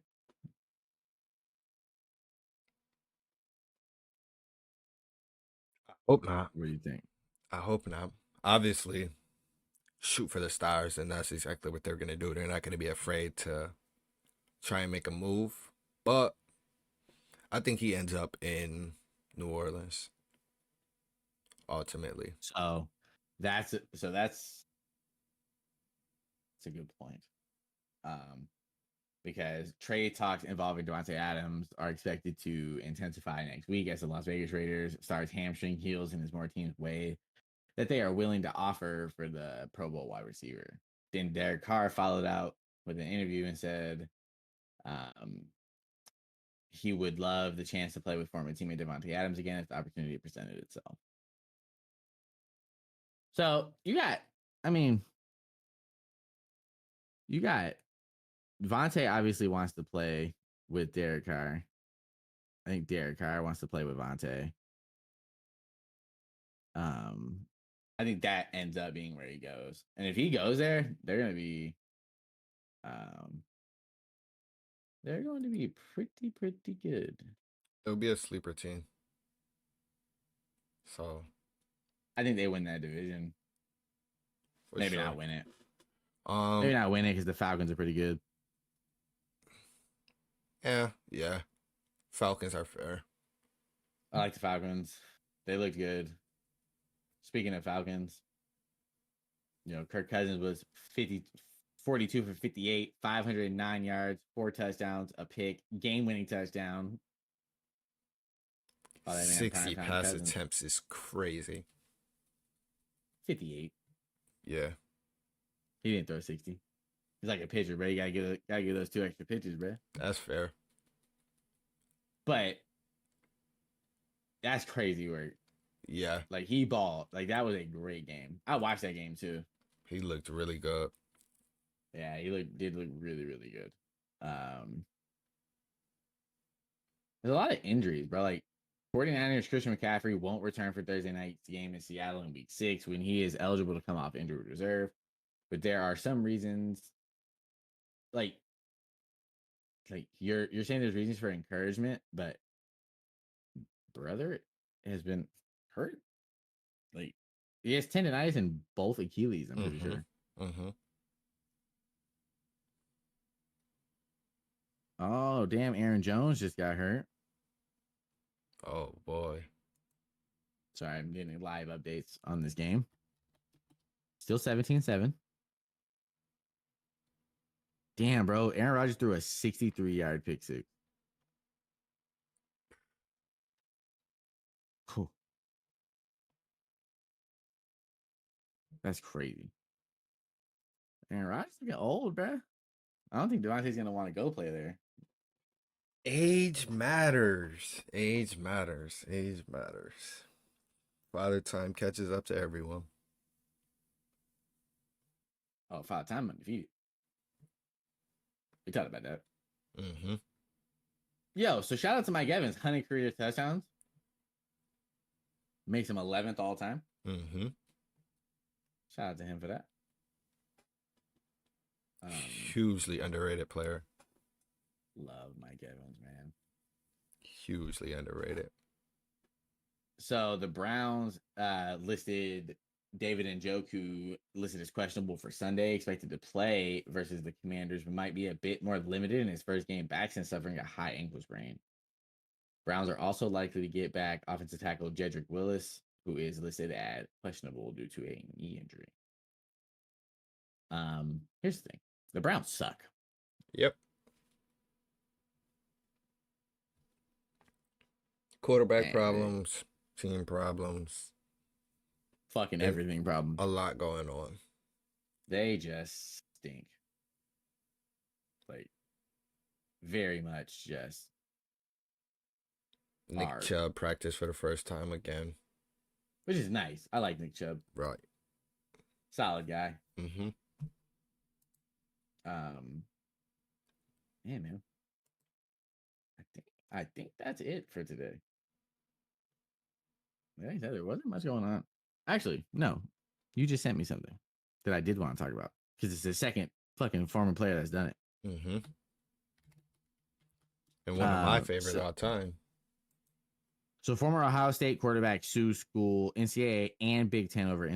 S1: Hope not.
S2: What do you think?
S1: I hope not. Obviously, shoot for the stars, and that's exactly what they're gonna do. They're not gonna be afraid to try and make a move. But I think he ends up in New Orleans ultimately.
S2: So that's a good point. Because trade talks involving Devontae Adams are expected to intensify next week as the Las Vegas Raiders starts hamstring heels and is more teams way that they are willing to offer for the Pro Bowl wide receiver. Then Derek Carr followed out with an interview and said he would love the chance to play with former teammate Devontae Adams again if the opportunity presented itself. So you got Devontae obviously wants to play with Derek Carr. I think Derek Carr wants to play with Vontae. I think that ends up being where he goes. And if he goes there, they're going to be pretty good.
S1: It'll be a sleeper team. So
S2: I think they win that division. Maybe not win it. Maybe not win it because the Falcons are pretty good.
S1: Yeah. Falcons are fair.
S2: I like the Falcons. They looked good. Speaking of Falcons, Kirk Cousins was 42 for 58, 509 yards, 4 touchdowns, a pick, game-winning touchdown.
S1: 60 pass attempts is crazy.
S2: 58.
S1: Yeah.
S2: He didn't throw 60. He's like a pitcher, bro. You gotta get those 2 extra pitches, bro.
S1: That's fair.
S2: But that's crazy work.
S1: Yeah.
S2: Like he balled. Like that was a great game. I watched that game too.
S1: He looked really good.
S2: Yeah, he did look really, really good. There's a lot of injuries, bro. Like 49ers Christian McCaffrey won't return for Thursday night's game in Seattle in week 6 when he is eligible to come off injured reserve. But there are some reasons like you're saying there's reasons for encouragement, but brother has been hurt. Like he has tendonitis in both Achilles, I'm pretty sure.
S1: Mm-hmm.
S2: Oh, damn, Aaron Jones just got hurt.
S1: Oh boy.
S2: Sorry, I'm getting live updates on this game. Still 17-7. Damn, bro. Aaron Rodgers threw a 63-yard pick six. Cool. That's crazy. Aaron Rodgers getting old, bro. I don't think Devontae's gonna want to go play there.
S1: Age matters. Age matters. Age matters. Father time catches up to everyone.
S2: Oh, 5-time undefeated. We talked about that.
S1: Mm-hmm.
S2: Yo, so shout out to Mike Evans, 100 career touchdowns. Makes him 11th all time.
S1: Mm-hmm.
S2: Shout out to him for that.
S1: Hugely underrated player.
S2: Love Mike Evans, man.
S1: Hugely underrated.
S2: So the Browns listed David Njoku listed as questionable for Sunday, expected to play versus the Commanders, but might be a bit more limited in his first game back since suffering a high ankle sprain. Browns are also likely to get back offensive tackle Jedrick Willis, who is listed as questionable due to a knee injury. Here's the thing. The Browns suck.
S1: Yep. Quarterback problems, team problems.
S2: Fucking everything problems.
S1: A lot going on.
S2: They just stink. Like, very much just.
S1: Nick
S2: hard.
S1: Chubb practiced for the first time again.
S2: Which is nice. I like Nick Chubb.
S1: Right.
S2: Solid guy.
S1: Mm-hmm.
S2: Yeah, man. I think that's it for today. Like I said, there wasn't much going on. Actually, no. You just sent me something that I did want to talk about because it's the second fucking former player that's done it.
S1: Mm-hmm. And one of my favorites all time.
S2: So former Ohio State quarterback sues school, NCAA, and Big Ten over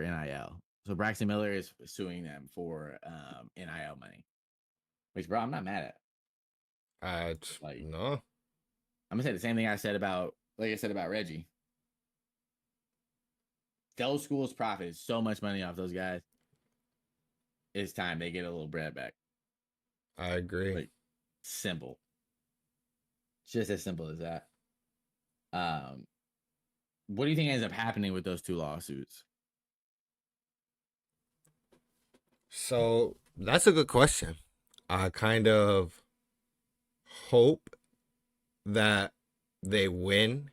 S2: NIL. So Braxton Miller is suing them for NIL money, which, bro, I'm not mad at.
S1: No.
S2: I'm gonna say the same thing I said about Reggie. Those schools profit so much money off those guys. It's time they get a little bread back.
S1: I agree.
S2: Like, simple. Just as simple as that. What do you think ends up happening with those two lawsuits?
S1: So that's a good question. I kind of hope that they win,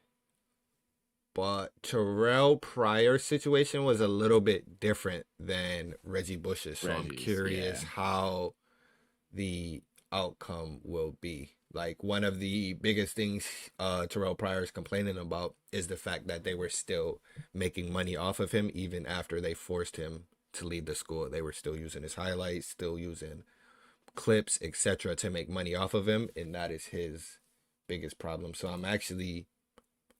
S1: but Terrell Pryor's situation was a little bit different than Reggie Bush's. So I'm curious how the outcome will be. Like, one of the biggest things Terrell Pryor is complaining about is the fact that they were still making money off of him even after they forced him to leave the school. They were still using his highlights, still using clips, etc., to make money off of him, and that is his biggest problem. So I'm actually,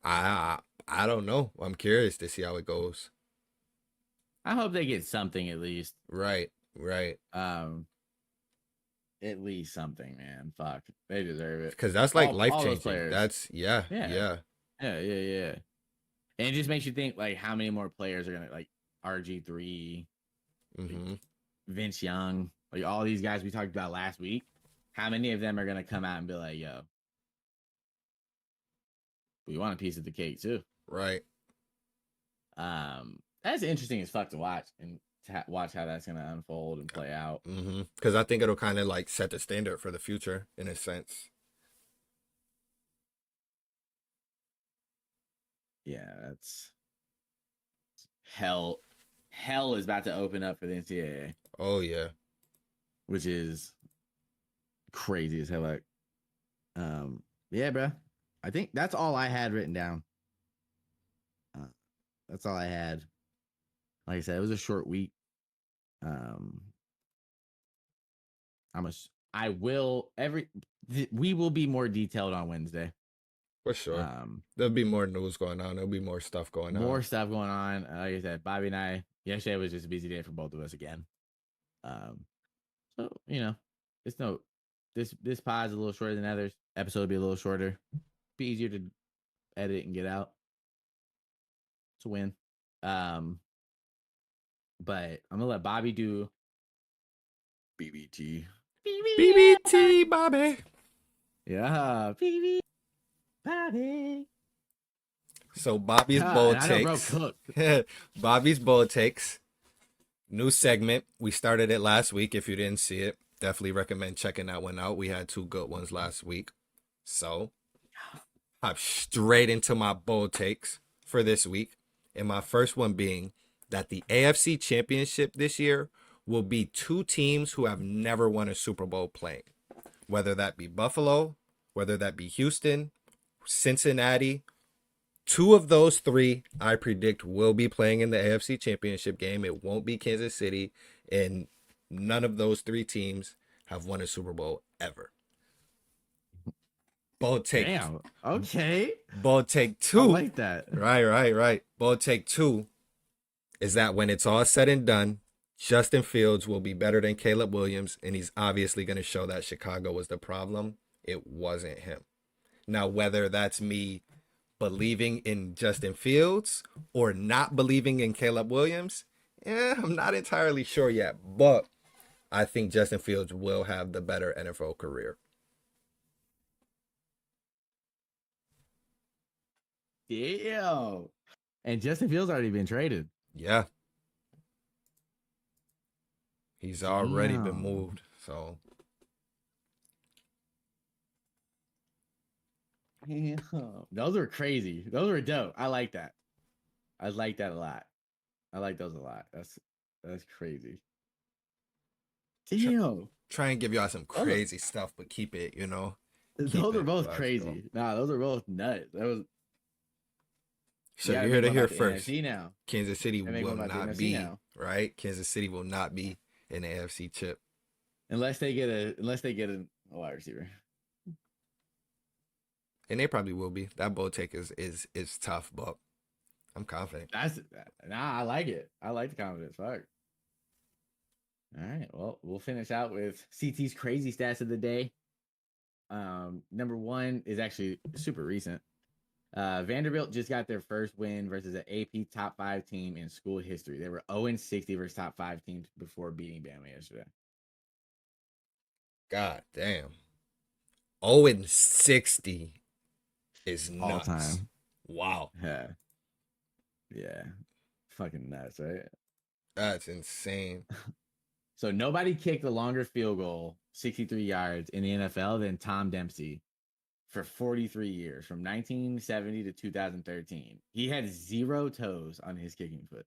S1: I don't know. I'm curious to see how it goes.
S2: I hope they get something at least.
S1: Right.
S2: At least something, man. Fuck, they deserve it
S1: because that's like life changing. That's yeah.
S2: And it just makes you think like how many more players are gonna like RG3, like Vince Young, like all these guys we talked about last week. How many of them are gonna come out and be like, "Yo, we want a piece of the cake too"?
S1: Right.
S2: That's interesting as fuck to watch and to watch how that's gonna unfold and play out.
S1: Because I think it'll kind of like set the standard for the future in a sense.
S2: Yeah, that's hell. Hell is about to open up for the NCAA.
S1: Oh yeah,
S2: which is crazy as hell. Like, yeah, bro. I think that's all I had written down. That's all I had. Like I said, it was a short week. We will be more detailed on Wednesday.
S1: For sure. There'll be more news going on. There'll be more stuff going on.
S2: More stuff going on. Like I said, Bobby and I, yesterday was just a busy day for both of us again. So, this pod's a little shorter than others. Episode will be a little shorter. Be easier to edit and get out. to win. Um, but I'm gonna let Bobby do BBT.
S1: BBT, Bobby.
S2: Yeah, BB Bobby.
S1: So Bobby's
S2: Yeah,
S1: bold
S2: and I know bro
S1: takes.
S2: cooked.
S1: Bobby's bold takes. New segment. We started it last week. If you didn't see it, definitely recommend checking that one out. We had 2 good ones last week. So hop straight into my bold takes for this week. And my first one being that the AFC Championship this year will be 2 teams who have never won a Super Bowl playing. Whether that be Buffalo, whether that be Houston, Cincinnati. 2 of those 3 I predict will be playing in the AFC Championship game. It won't be Kansas City, and none of those 3 teams have won a Super Bowl ever. Bold take.
S2: Damn. Okay.
S1: Bold take
S2: I
S1: 2.
S2: like that.
S1: Right. Bold take 2 is that when it's all said and done, Justin Fields will be better than Caleb Williams, and he's obviously going to show that Chicago was the problem. It wasn't him. Now, whether that's me believing in Justin Fields or not believing in Caleb Williams, I'm not entirely sure yet. But I think Justin Fields will have the better NFL career.
S2: Damn. And Justin Fields already been traded.
S1: Yeah. He's already been
S2: Damn.
S1: moved. So
S2: Damn. Those were crazy. Those were dope. I like that. I like that a lot. I like those a lot. That's crazy. Damn.
S1: try and give y'all some crazy stuff, but keep it,
S2: Those are both
S1: logical.
S2: crazy. Nah, those are both nuts. That was
S1: So you're here to hear
S2: the
S1: first.
S2: NFC now.
S1: Kansas City
S2: They're making
S1: will
S2: one about the
S1: not
S2: NFC
S1: be
S2: now.
S1: right. Kansas City will not be in the AFC chip.
S2: Unless they get a wide receiver.
S1: And they probably will be. That bold take is tough, but I'm confident.
S2: I like it. I like the confidence. Fuck. All right. Well, we'll finish out with CT's crazy stats of the day. Number 1 is actually super recent. Vanderbilt just got their first win versus an AP top 5 team in school history. They were 0-60 versus top 5 teams before beating Bama yesterday.
S1: God damn. 0-60 is nuts.
S2: All time.
S1: Wow.
S2: Yeah. Fucking nuts, right?
S1: That's insane.
S2: So nobody kicked a longer field goal, 63 yards in the NFL than Tom Dempsey for 43 years, from 1970 to 2013. He had 0 toes on his kicking foot.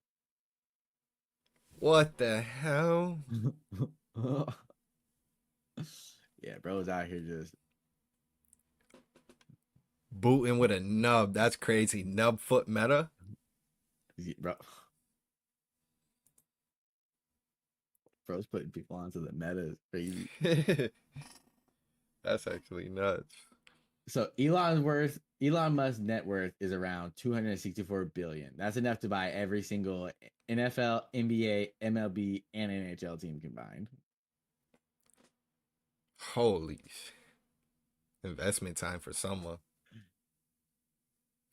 S1: What the hell?
S2: Yeah, bro's out here just
S1: booting with a nub. That's crazy. Nub foot meta.
S2: Bro. Bro's putting people onto the meta is crazy.
S1: That's actually nuts.
S2: So Elon Musk's net worth is around $264 billion. That's enough to buy every single NFL, NBA, MLB, and NHL team combined.
S1: Holy investment time for someone.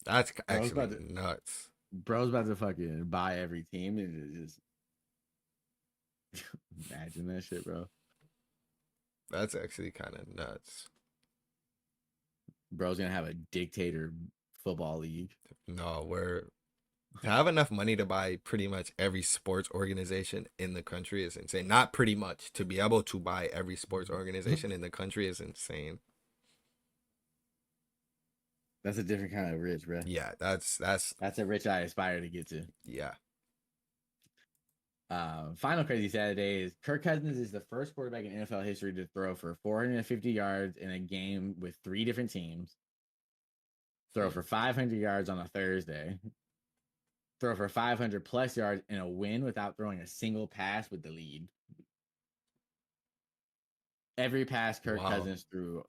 S1: That's actually nuts.
S2: Bro's about to fucking buy every team and just imagine that shit, bro.
S1: That's actually kind of nuts.
S2: Bro's gonna have a dictator football league.
S1: No, to have enough money to buy pretty much every sports organization in the country is insane. Not pretty much. To be able to buy every sports organization in the country is insane.
S2: That's a different kind of rich, bro.
S1: Yeah, that's
S2: a rich I aspire to get to.
S1: Yeah.
S2: Final crazy Saturday is Kirk Cousins is the first quarterback in NFL history to throw for 450 yards in a game with 3 different teams. Throw for 500 yards on a Thursday. Throw for 500 plus yards in a win without throwing a single pass with the lead. Every pass Kirk Cousins threw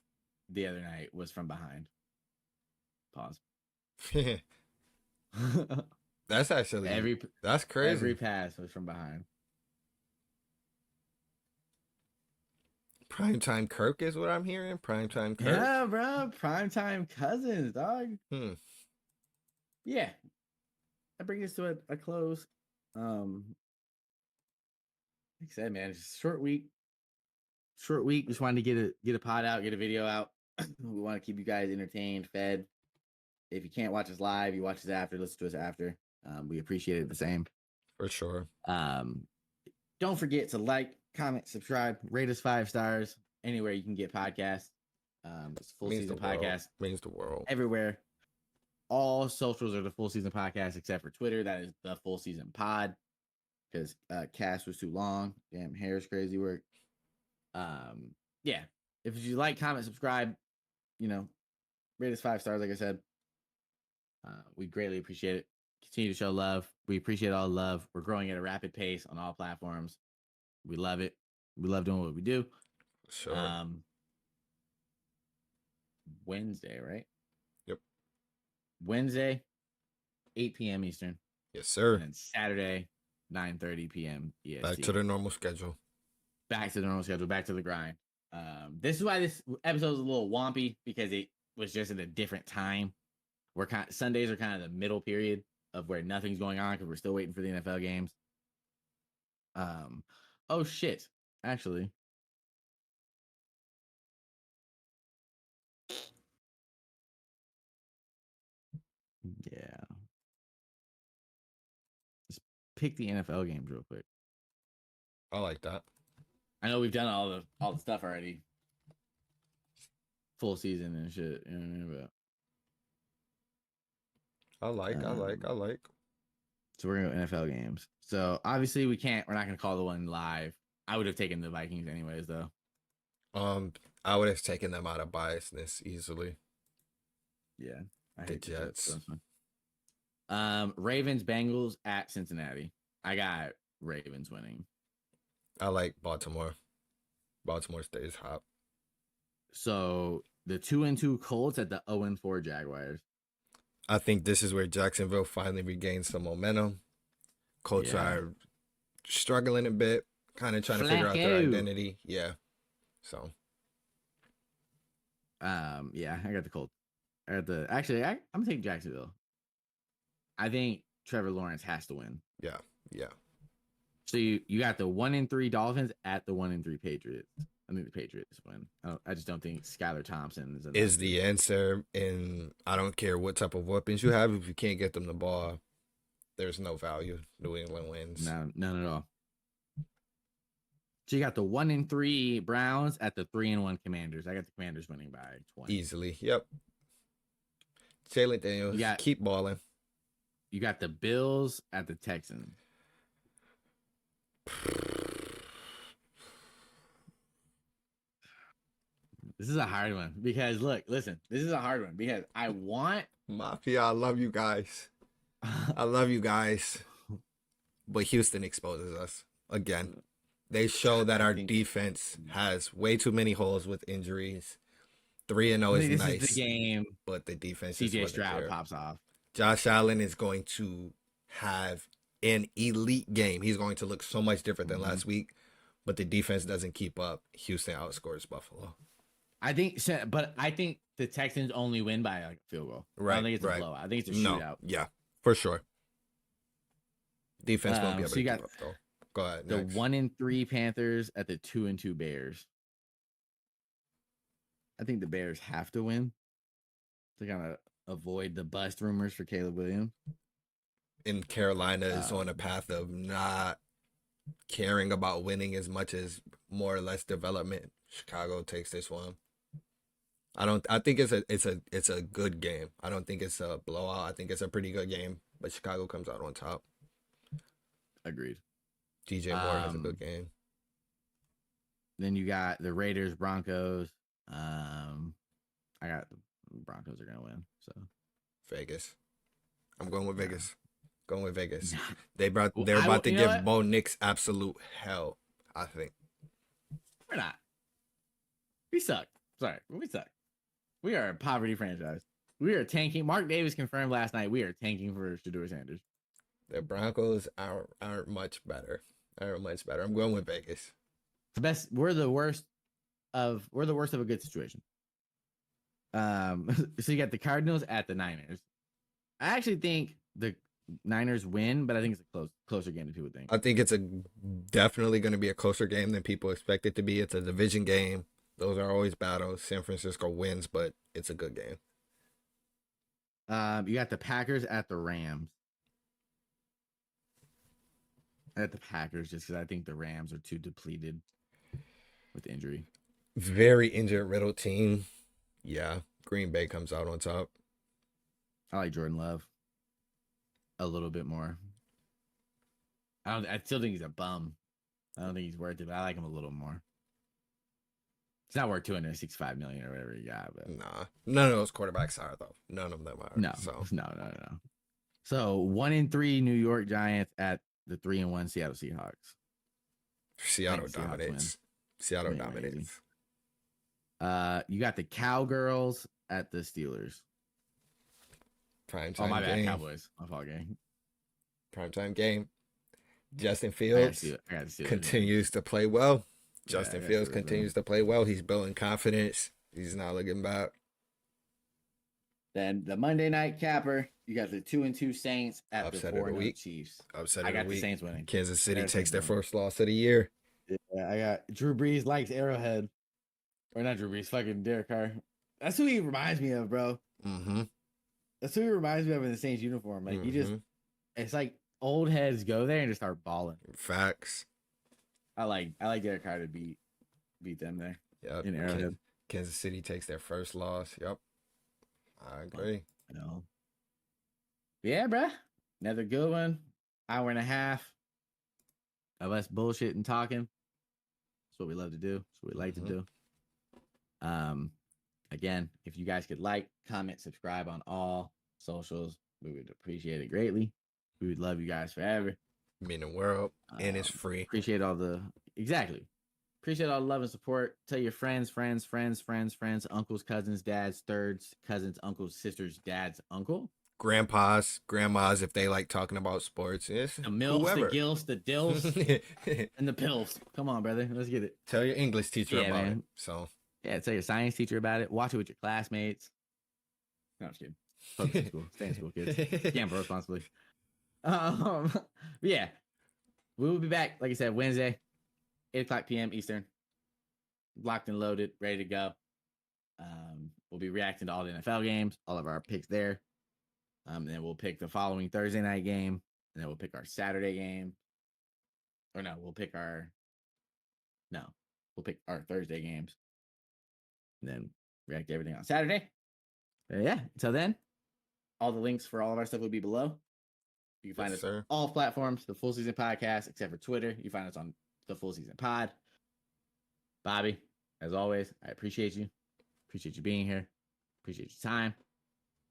S2: the other night was from behind. Pause.
S1: That's actually that's crazy.
S2: Every pass was from behind.
S1: Primetime Kirk is what I'm hearing. Primetime Kirk.
S2: Yeah, bro. Primetime Cousins, dog. Yeah. that brings us to a close. Like I said, man, it's just a short week. Short week. Just wanted to get a pod out, get a video out. We want to keep you guys entertained, fed. If you can't watch us live, you watch us after, listen to us after. We appreciate it the same.
S1: For sure.
S2: Don't forget to like, comment, subscribe, rate us 5 stars anywhere you can get podcasts. It's Full Season Podcast.
S1: Means the world.
S2: Everywhere. All socials are the Full Season Podcast except for Twitter. That is the Full Season Pod. Because cast was too long. Damn, hair's crazy work. Yeah. If you like, comment, subscribe, rate us 5 stars, like I said. We greatly appreciate it. Continue to show love. We appreciate all the love. We're growing at a rapid pace on all platforms. We love it. We love doing what we do.
S1: Sure.
S2: Wednesday, right?
S1: Yep.
S2: Wednesday, 8 p.m. Eastern.
S1: Yes, sir.
S2: And Saturday, 9:30 p.m. EST.
S1: Back to the normal schedule.
S2: Back to the normal schedule. Back to the grind. This is why this episode is a little wompy, because it was just at a different time. Sundays are kind of the middle period of where nothing's going on because we're still waiting for the NFL games. Oh shit! Actually, yeah. Just pick the NFL games real quick.
S1: I like that.
S2: I know we've done all the stuff already. Full season and shit. You know what I mean? But
S1: I like.
S2: So we're gonna go NFL games. So obviously we're not gonna call the one live. I would have taken the Vikings anyways, though.
S1: I would have taken them out of biasness easily.
S2: Yeah. I
S1: The Jets.
S2: Ravens, Bengals at Cincinnati. I got Ravens winning.
S1: I like Baltimore. Baltimore stays hot.
S2: So the 2-2 Colts at the 0-4 Jaguars.
S1: I think this is where Jacksonville finally regains some momentum. Colts are struggling a bit, kind of trying to figure out their identity. Yeah. So.
S2: Yeah, I got the Colts. I'm gonna take Jacksonville. I think Trevor Lawrence has to win.
S1: Yeah.
S2: So you got the 1-3 Dolphins at the 1-3 Patriots. I think the Patriots win. I just don't think Skylar Thompson
S1: is the answer. And I don't care what type of weapons you have. If you can't get them the ball, there's no value. New England wins.
S2: No, none at all. So you got the 1-3 Browns at the 3-1 Commanders. I got the Commanders winning by 20.
S1: Easily. Yep. Jalen Daniels, keep balling.
S2: You got the Bills at the Texans. This is a hard one because listen, this is a hard one because I want
S1: Mafia. I love you guys. But Houston exposes us again. They show that our defense has way too many holes with injuries. 3-0 is nice.
S2: Is the game,
S1: but the defense.
S2: CJ Stroud pops off.
S1: Josh Allen is going to have an elite game. He's going to look so much different than last week, but the defense doesn't keep up. Houston outscores Buffalo.
S2: I think the Texans only win by a field goal.
S1: Right.
S2: I don't think it's a blowout. I think it's a shootout.
S1: Yeah, for sure. Defense won't be able to keep up though. Go ahead.
S2: The 1-3 Panthers at the 2-2 Bears. I think the Bears have to win to kind of avoid the bust rumors for Caleb Williams.
S1: And Carolina is on a path of not caring about winning as much as more or less development. Chicago takes this one. I think it's a good game. I don't think it's a blowout. I think it's a pretty good game, but Chicago comes out on top.
S2: Agreed.
S1: DJ Moore has a good game.
S2: Then you got the Raiders, Broncos. I got the Broncos are gonna win. So
S1: Vegas. I'm going with Vegas. They're about to give Bo Nix absolute hell, I think.
S2: We're not. We suck. Sorry, we suck. We are a poverty franchise. We are tanking. Mark Davis confirmed last night we are tanking for Shedeur Sanders.
S1: The Broncos aren't much better. I'm going with Vegas.
S2: The best. We're the worst of a good situation. So you got the Cardinals at the Niners. I actually think Niners win, but I think it's a closer game than people think.
S1: I think it's definitely going to be a closer game than people expect it to be. It's a division game. Those are always battles. San Francisco wins, but it's a good game.
S2: You got the Packers at the Rams. At the Packers, just because I think the Rams are too depleted with injury.
S1: Very injured riddled team. Yeah, Green Bay comes out on top.
S2: I like Jordan Love a little bit more. I still think he's a bum. I don't think he's worth it, but I like him a little more. It's not worth $265 million or whatever you got, but
S1: Nah, none of those quarterbacks are though. None of them are.
S2: no. So 1-3 New York Giants at the 3-1 Seattle Seahawks.
S1: Seattle dominates. Seattle dominates.
S2: You got the Cowgirls at the Steelers.
S1: Primetime
S2: my bad,
S1: game.
S2: Cowboys. My fault game.
S1: Primetime game. Justin Fields continues to play well. Justin Fields continues to play well. He's building confidence. He's not looking back.
S2: Then the Monday night capper, you got the 2-2 Saints at the 4-0 Chiefs.
S1: Upset of the week.
S2: The Saints winning.
S1: Kansas City takes their first loss of the year.
S2: Yeah, I got Drew Brees likes Arrowhead. Or not Drew Brees, fucking Derek Carr. That's who he reminds me of, bro.
S1: Mm-hmm.
S2: That's who he reminds me of in the Saints uniform. Like, it's like old heads go there and just start balling.
S1: Facts.
S2: I like Derek Carr to beat them there.
S1: Yep.
S2: In Arrowhead.
S1: Kansas City takes their first loss. Yep. I agree.
S2: I know. Yeah, bruh. Another good one. Hour and a half of us bullshit and talking. That's what we love to do. That's what we like to do. Again, if you guys could like, comment, subscribe on all socials, we would appreciate it greatly. We would love you guys forever.
S1: Mean the world, and it's free.
S2: Appreciate all the love and support. Tell your friends, uncles, cousins, dads, thirds, cousins, uncles, sisters, dads, uncle,
S1: grandpas, grandmas, if they like talking about sports. Yes,
S2: the milfs, whoever. The gilfs, the dilfs, and the pills. Come on, brother, let's get it.
S1: Tell your English teacher about it. So
S2: tell your science teacher about it. Watch it with your classmates. No, I'm just kidding. Focus in school. Stay in school, kids. Gamble responsibly. Yeah, we will be back. Like I said, Wednesday, 8:00 p.m. Eastern. Locked and loaded, ready to go. We'll be reacting to all the NFL games, all of our picks there. Then we'll pick the following Thursday night game, and then we'll pick our Saturday game. Or no, we'll pick our Thursday games, and then react to everything on Saturday. Yeah. Until then, all the links for all of our stuff will be below. You can find us on all platforms, the Full Season Podcast, except for Twitter. You find us on the Full Season Pod. Bobby, as always, I appreciate you. Appreciate you being here. Appreciate your time.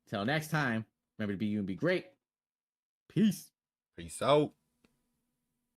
S2: Till next time, remember to be you and be great. Peace.
S1: Peace out.